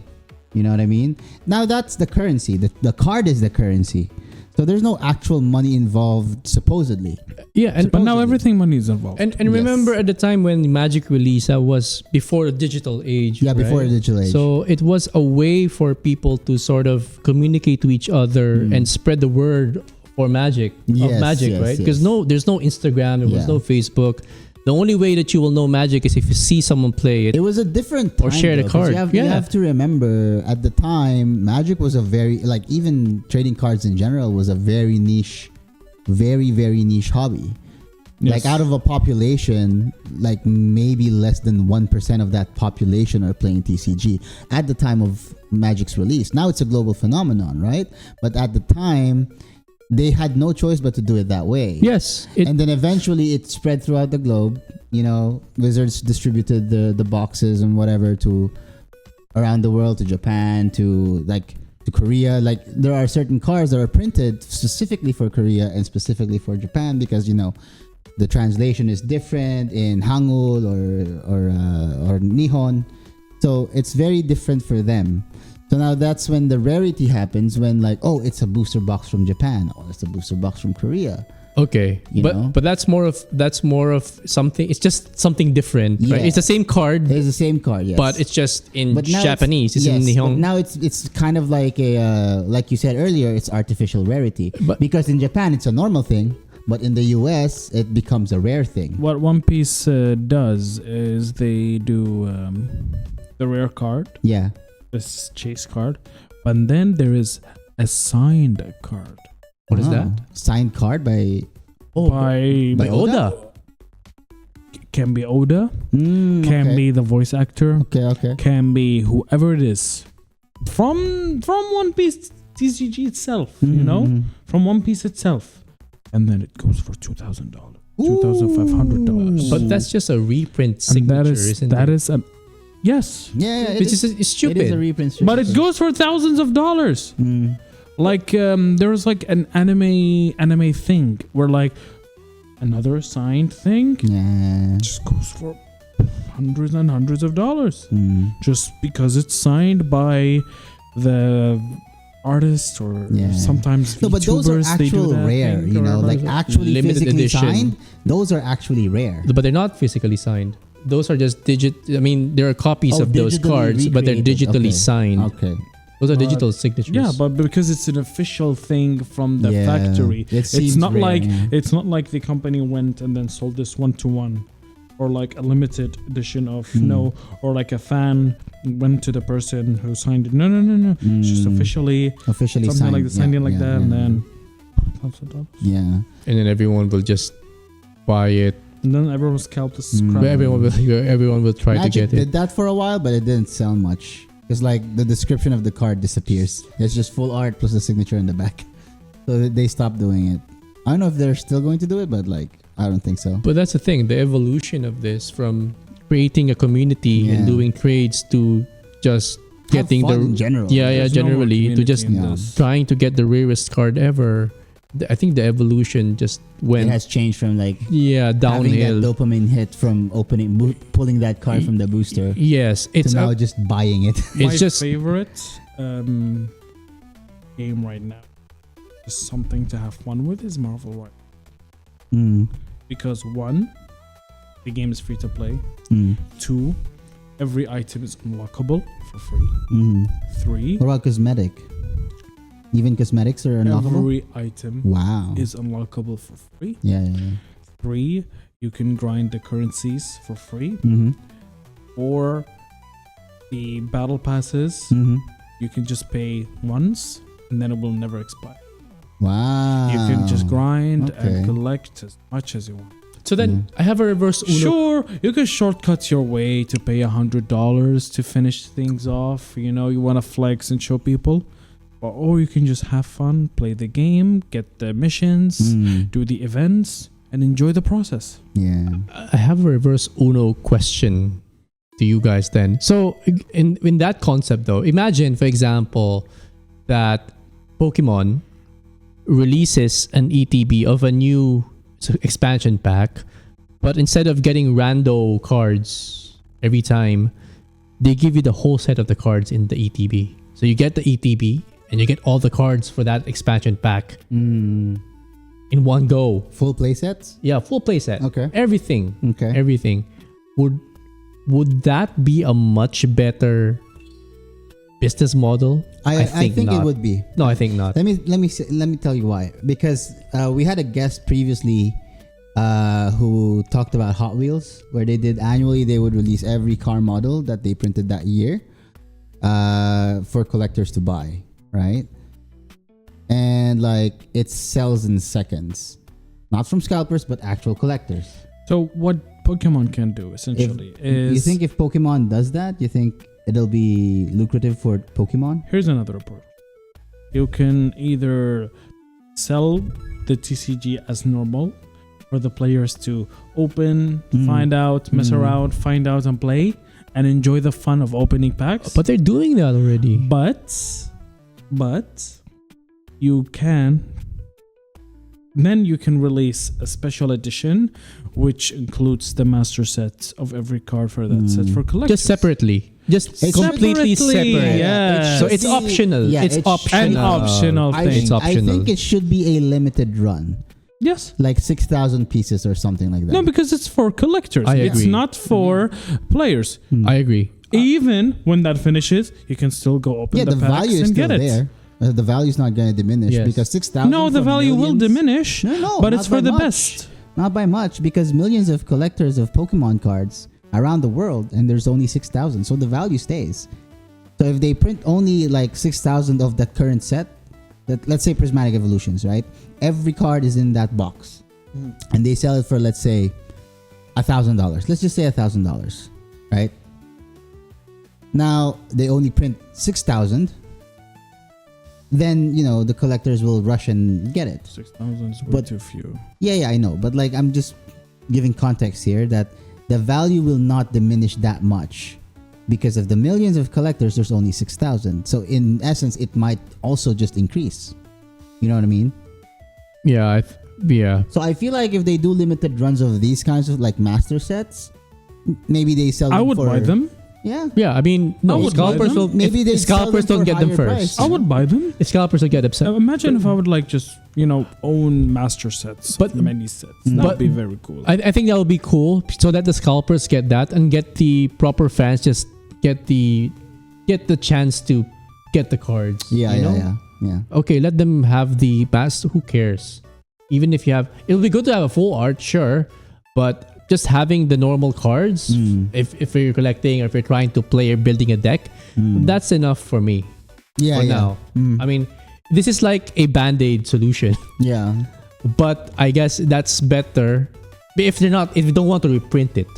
You know what I mean? Now that's the currency. The card is the currency. So there's no actual money involved, supposedly. Yeah, and but now supposedly. everything money is involved. And remember at the time when Magic released, that was before the digital age. Yeah, before right? the digital age. So it was a way for people to sort of communicate to each other and spread the word for Magic Yes, of Magic, yes, right? yes. Because there's no Instagram, there was Yeah. no Facebook. The only way that you will know Magic is if you see someone play it. It was a different time, Or share the though, 'cause card. You Yeah. have to remember, at the time, Magic was a very, like, even trading cards in general was a very niche, very, very niche hobby. Yes. Like, out of a population, like, maybe less than 1% of that population are playing TCG at the time of Magic's release. Now it's a global phenomenon, right? But at the time, they had no choice but to do it that way. Yes. And then eventually it spread throughout the globe. You know, Wizards distributed the boxes and whatever to around the world, to Japan, to Korea. Like, there are certain cards that are printed specifically for Korea and specifically for Japan, because, you know, the translation is different in Hangul or Nihon. So it's very different for them. So now that's when the rarity happens, when, like, oh, it's a booster box from Japan, oh, it's a booster box from Korea. Okay, You know? but that's more of something. It's just something different, right? Yeah. It's the same card, It's the same card, yes. but it's just in But now Japanese. It's in yes, Nihon. but now it's kind of like a like you said earlier, it's artificial rarity. But- Because in Japan it's a normal thing, but in the US it becomes a rare thing. What One Piece does is they do the rare card, Yeah. this chase card, but then there is a signed card What is Oh. that? Signed card by by by Oda? can be Oda, can okay. be the voice actor, Okay. can be whoever it is from One Piece TCG itself, you know, Mhm. from One Piece itself, and then it goes for $2,000, $2,500. But that's just a reprint And signature, isn't that it? is a yes, Yeah, Which is it's stupid. It is a reprint. but it goes for thousands of dollars. Mm. Like there was like an anime thing where like another signed thing Yeah. just goes for hundreds and hundreds of dollars Mm. just because it's signed by the artist or Yeah. sometimes No, but those are VTubers, they do actual that rare, thing you or know, like whatever. actually Limited physically edition. signed. Those are actually rare. But they're not physically signed. Those are just I mean, there are copies Oh, of those digitally cards, but they're recreated. digitally Okay. signed. Okay. Those are But- digital signatures. yeah, but because it's an official thing from the Yeah, factory, it it's seems not rare, like yeah. it's not like the company went and then sold this 1-to-1 or like a limited edition of no, or like a fan went to the person who signed it. No. It's just officially officially something signed. like the signing like that, and then yeah. And then everyone will just buy it. and then everyone scalped the Mm. crap. Everyone will try Magic to get did it. that for a while, but it didn't sell much. It's like the description of the card disappears. It's just full art plus the signature in the back. So they stopped doing it. I don't know if they're still going to do it, but like I don't think so. But that's the thing, the evolution of this from creating a community and Yeah. doing trades to just Have getting fun the in general. yeah, There's no more generally to community just in Yeah. this. trying to get the rarest card ever. I think the evolution just It went has changed from like yeah having downhill. that dopamine hit from pulling that card from the booster Yes, it's to now just buying it. My it's just favorite game right now, just something to have fun with, is Marvel Rivals. Mm. Because one, the game is free to play. Mm. Two, every item is unlockable for free. Mm. Three, What about cosmetic? Even cosmetics are unlockable? every item Wow. is unlockable for free. Yeah. Three, you can grind the currencies for free. Mm-hmm. Or the battle passes, Mm-hmm. you can just pay once and then it will never expire. Wow. You can just grind Okay. and collect as much as you want. so then I have a reverse Uno. Sure, you can shortcut your way to pay $100 to finish things off. You know, you want to flex and show people. or you can just have fun, play the game, get the missions, do the events, and enjoy the process. Yeah. I have a reverse Uno question to you guys then. So in that concept though, imagine for example that Pokemon releases an ETB of a new expansion pack, but instead of getting rando cards every time, they give you the whole set of the cards in the ETB. So you get the ETB and you get all the cards for that expansion pack in one go. Full play sets? Yeah, full playset. Okay. Everything. Okay. Everything. Would that be a much better business model? I think not. it would be. No, I think not. Let me tell you why. Because we had a guest previously who talked about Hot Wheels, where they did annually they would release every car model that they printed that year for collectors to buy, right? And like it sells in seconds, not from scalpers but actual collectors. So what Pokemon can do essentially is... You think if Pokemon does that, you think it'll be lucrative for Pokemon? Here's another approach. You can either sell the TCG as normal for the players to open, find out, mess around, find out and play and enjoy the fun of opening packs. But they're doing that already. But you can release a special edition which includes the master set of every card for that set for collectors. Just separately. Just It's completely separately, separate. yeah. So it's optional. Yeah, it's it optional. An optional I thing. It's optional. think it should be a limited run, Yes. like 6,000 pieces or something like that. No, because it's for collectors. I It's agree. not for players. I agree. Even when that finishes, you can still go open yeah, the the packs value is and still get it. there. The value is not going to diminish Yes. because 6,000. No, the from value will millions- diminish, No, but not it's for by the much. best. Not by much, because millions of collectors of Pokemon cards around the world, and there's only 6,000, so the value stays. So if they print only like 6,000 of that current set, that let's say Prismatic Evolutions, right? Every card is in that box, and they sell it for let's say $1,000. Let's just say $1,000, right? Now they only print 6,000. Then the collectors will rush and get it. 6,000 is way But- too few. Yeah, I know, but like I'm just giving context here that the value will not diminish that much because of the millions of collectors. There's only 6,000, so in essence, it might also just increase. You know what I mean? Yeah, yeah. So I feel like if they do limited runs of these kinds of like master sets, maybe they sell. I them would for, buy them. Yeah. Yeah, I mean, I no, would buy scalpers them. will. Maybe they if sell scalpers them don't for get them higher first. price. I would buy them. If scalpers will get upset. Imagine if I would like just own master sets, But- many sets. but- That'd be very cool. I think that would be cool so that the scalpers get that and get the proper fans just get the chance to get the cards. Yeah, you know? yeah. Okay, let them have the best. Who cares? Even if you have, it'll be good to have a full art, sure, but just having the normal cards, if you're collecting or if you're trying to play or building a deck, that's enough for me Yeah, for yeah. now. I mean, this is like a band-aid solution, Yeah. but I guess that's better if you don't want to reprint it,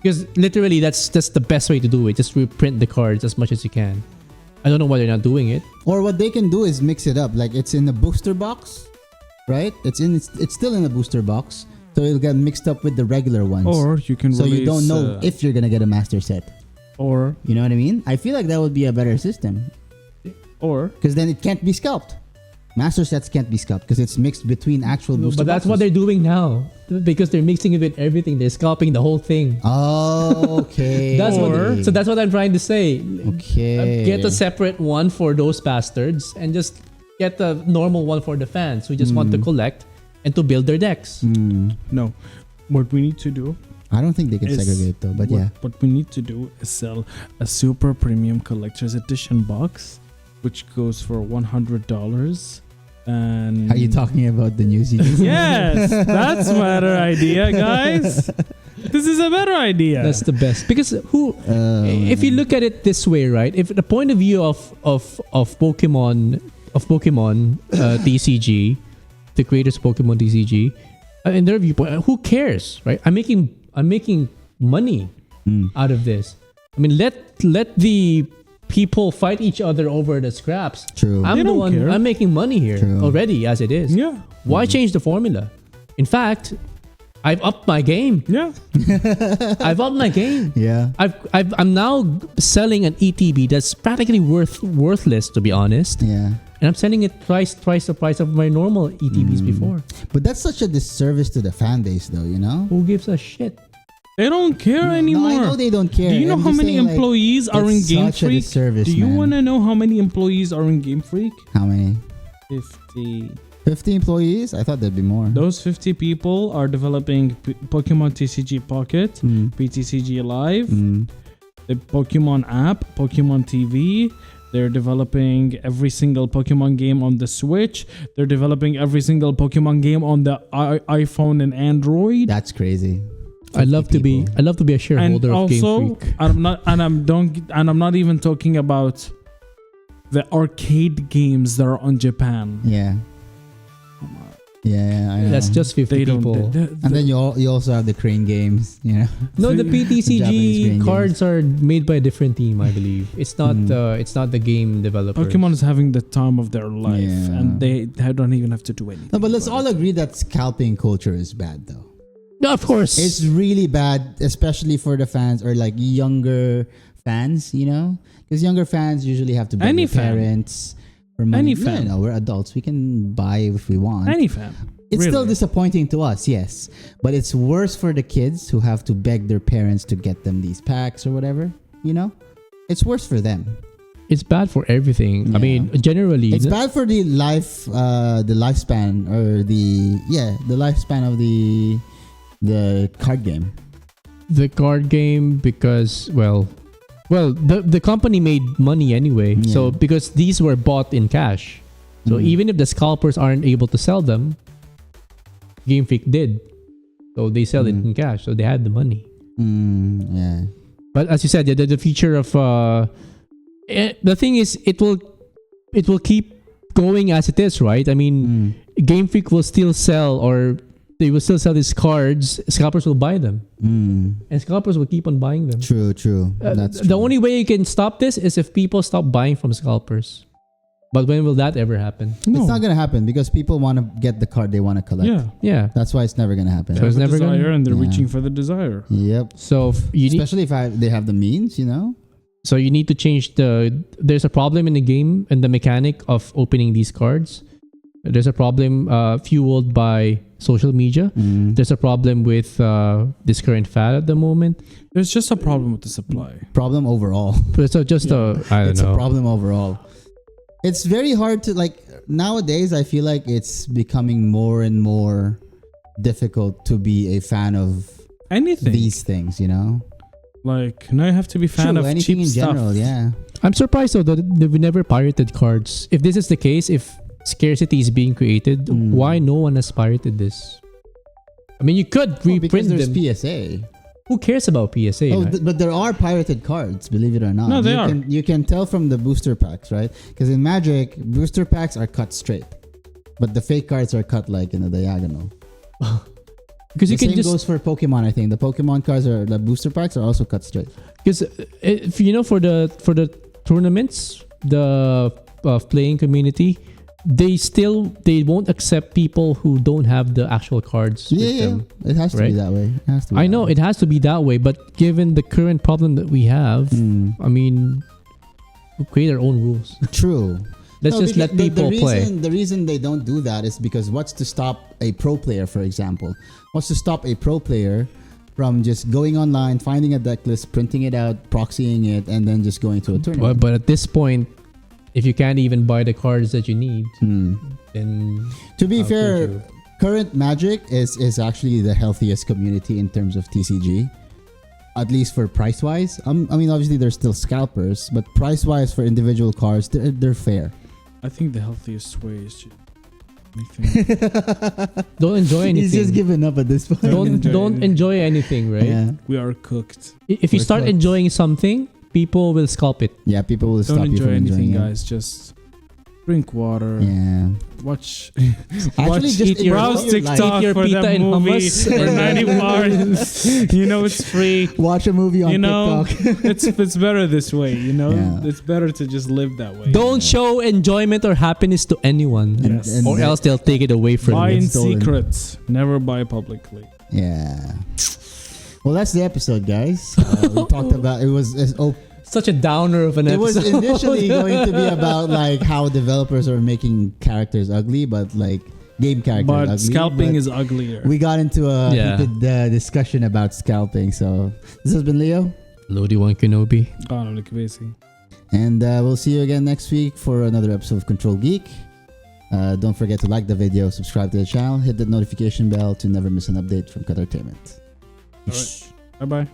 because literally that's the best way to do it. Just reprint the cards as much as you can. I don't know why they're not doing it. Or what they can do is mix it up. Like it's in the booster box, right? It's still in the booster box, so it'll get mixed up with the regular ones. Or you can so release, you don't know if you're gonna get a master set. or You know what I mean? I feel like that would be a better system because then it can't be scalped. Master sets can't be scalped because it's mixed between actual booster But that's what boxes. they're doing now, because they're mixing it with everything. They're scalping the whole thing. Oh, okay. That's what I'm trying to say. Okay. Get a separate one for those bastards and just get the normal one for the fans who just want to collect and to build their decks. no. What we need to do I don't think they can is segregate though, but what we need to do is sell a super premium collector's edition box, which goes for $100. And Are you talking about the new CDs? Yes, that's a better idea, guys. This is a better idea. That's the best, because if you look at it this way, right? If the point of view of Pokemon TCG, the creators of Pokemon TCG, in their viewpoint, who cares, right? I'm making money out of this. I mean, let the people fight each other over the scraps. True. I'm They the don't one. care. I'm making money here True. already as it is. Yeah. Why change the formula? In fact, I've upped my game. Yeah. I've upped my game. Yeah. I'm now selling an ETB that's practically worthless, to be honest. Yeah. And I'm selling it twice the price of my normal ETBs before. But that's such a disservice to the fan base, though. You know. Who gives a shit? They don't care anymore. No, I know they don't care. Do you know I'm how just many saying, like, employees are in it's Game such a Freak? disservice, Do you man. want to know how many employees are in Game Freak? How many? 50. 50 employees? I thought there'd be more. Those 50 people are developing Pokemon TCG Pocket, Mm. PTCG Live, Mm. the Pokemon app, Pokemon TV. They're developing every single Pokemon game on the Switch. They're developing every single Pokemon game on the iPhone and Android. That's crazy. I love to be a And shareholder of also, Game Freak. I'm not even talking about the arcade games that are on Japan. Yeah. Yeah, I know. That's just 50 They don't. people. And then you also have the crane games, you know. No, the Japanese PTCG game cards are made by a different team, I believe. It's not the game developer. Pokemon is having the time of their life, Yeah. and they don't even have to do anything. No, but let's about all agree that scalping culture is bad, though. No, of course. It's really bad, especially for the fans or like younger fans, you know, because younger fans usually have to beg Any their fan. parents for money. Any fan. No, we're adults; we can buy if we want. Any fan. It's still Really. disappointing to us, yes, but it's worse for the kids who have to beg their parents to get them these packs or whatever. You know, it's worse for them. It's bad for everything. I Yeah. mean, generally, It's bad for the lifespan or the lifespan of the card game. the card game because the company made money anyway. Yeah. So because these were bought in cash, so Mhm. even if the scalpers aren't able to sell them, Game Freak did. So they sell it in cash. So they had the money. Yeah. But as you said, the feature of the thing is, it will keep going as it is, right? I mean, Game Freak will still sell, or they will still sell these cards. Scalpers will buy them, and scalpers will keep on buying them. True. That's The true. only way you can stop this is if people stop buying from scalpers. But when will that ever happen? No. It's not gonna happen because people want to get the card they want to collect. Yeah. Yeah. That's why it's never gonna happen. So it's They have a never gonna- desire, and they're Yeah. reaching for the desire. Yep. So you need. Especially if they have the means, you know. So you need to change there's a problem in the game and the mechanic of opening these cards. There's a problem fueled by social media. There's a problem with this current fad at the moment. There's just a problem with the supply. Problem overall. But so just I don't It's know. a problem overall. It's very hard to like nowadays. I feel like it's becoming more and more difficult to be a fan of Anything. these things. You know, Like, now you have to be fan True, of anything cheap in stuff. general. Yeah. I'm surprised though that we never pirated cards. If this is the case, if scarcity is being created, why no one has pirated this? I mean, you could Well, because reprint there's them. PSA. Who cares about PSA? Oh, man? but there are pirated cards, believe it or not. No, they are. You can tell from the booster packs, right? Because in Magic, booster packs are cut straight, but the fake cards are cut like in a diagonal. Because The you can same just goes for Pokemon. I think the Pokemon cards the booster packs are also cut straight. because if you know for the tournaments, the playing community, they won't accept people who don't have the actual cards with them. It has to right? be that way. It has to be I that know way. it has to be that way, but given the current problem that we have, I mean, we'll create our own rules. True. Let's No, just let because people play. The reason they don't do that is because what's to stop a pro player, for example? What's to stop a pro player from just going online, finding a deck list, printing it out, proxying it, and then just going to a tournament? But at this point, if you can't even buy the cards that you need, then To be how could fair, you? current Magic is actually the healthiest community in terms of TCG. At least for price wise. I mean, obviously there's still scalpers, but price wise for individual cards, they're fair. I think the healthiest way is to don't enjoy anything. He's just giving up at this point. don't enjoy anything, right? Yeah, we are cooked. If you We're start cooked. enjoying something, people will scalp it. yeah. People will Don't stop you enjoy from anything, enjoying it. guys. Just drink water. Yeah. Watch. Actually, just eat your- browse enjoy your life. TikTok Eat your for pita that and movie hummus. for 90 bars. You know it's free. Watch a movie on You know, TikTok. it's better this way. You know, Yeah. it's better to just live that way. Don't show enjoyment or happiness to anyone, Yes. or else they'll take it away from Buy you. in stolen. secret. Never buy publicly. Yeah. Well, that's the episode, guys. We talked about it was Such a downer of an it episode. was initially going to be about like how developers are making characters ugly, but like game characters But ugly. scalping But is uglier. we got into a Yeah. heated discussion about scalping. So this has been Leo, Lodi One Kenobi. and we'll see you again next week for another episode of Control Geek. Don't forget to like the video, subscribe to the channel, hit the notification bell to never miss an update from Qatartainment. All right. Bye bye.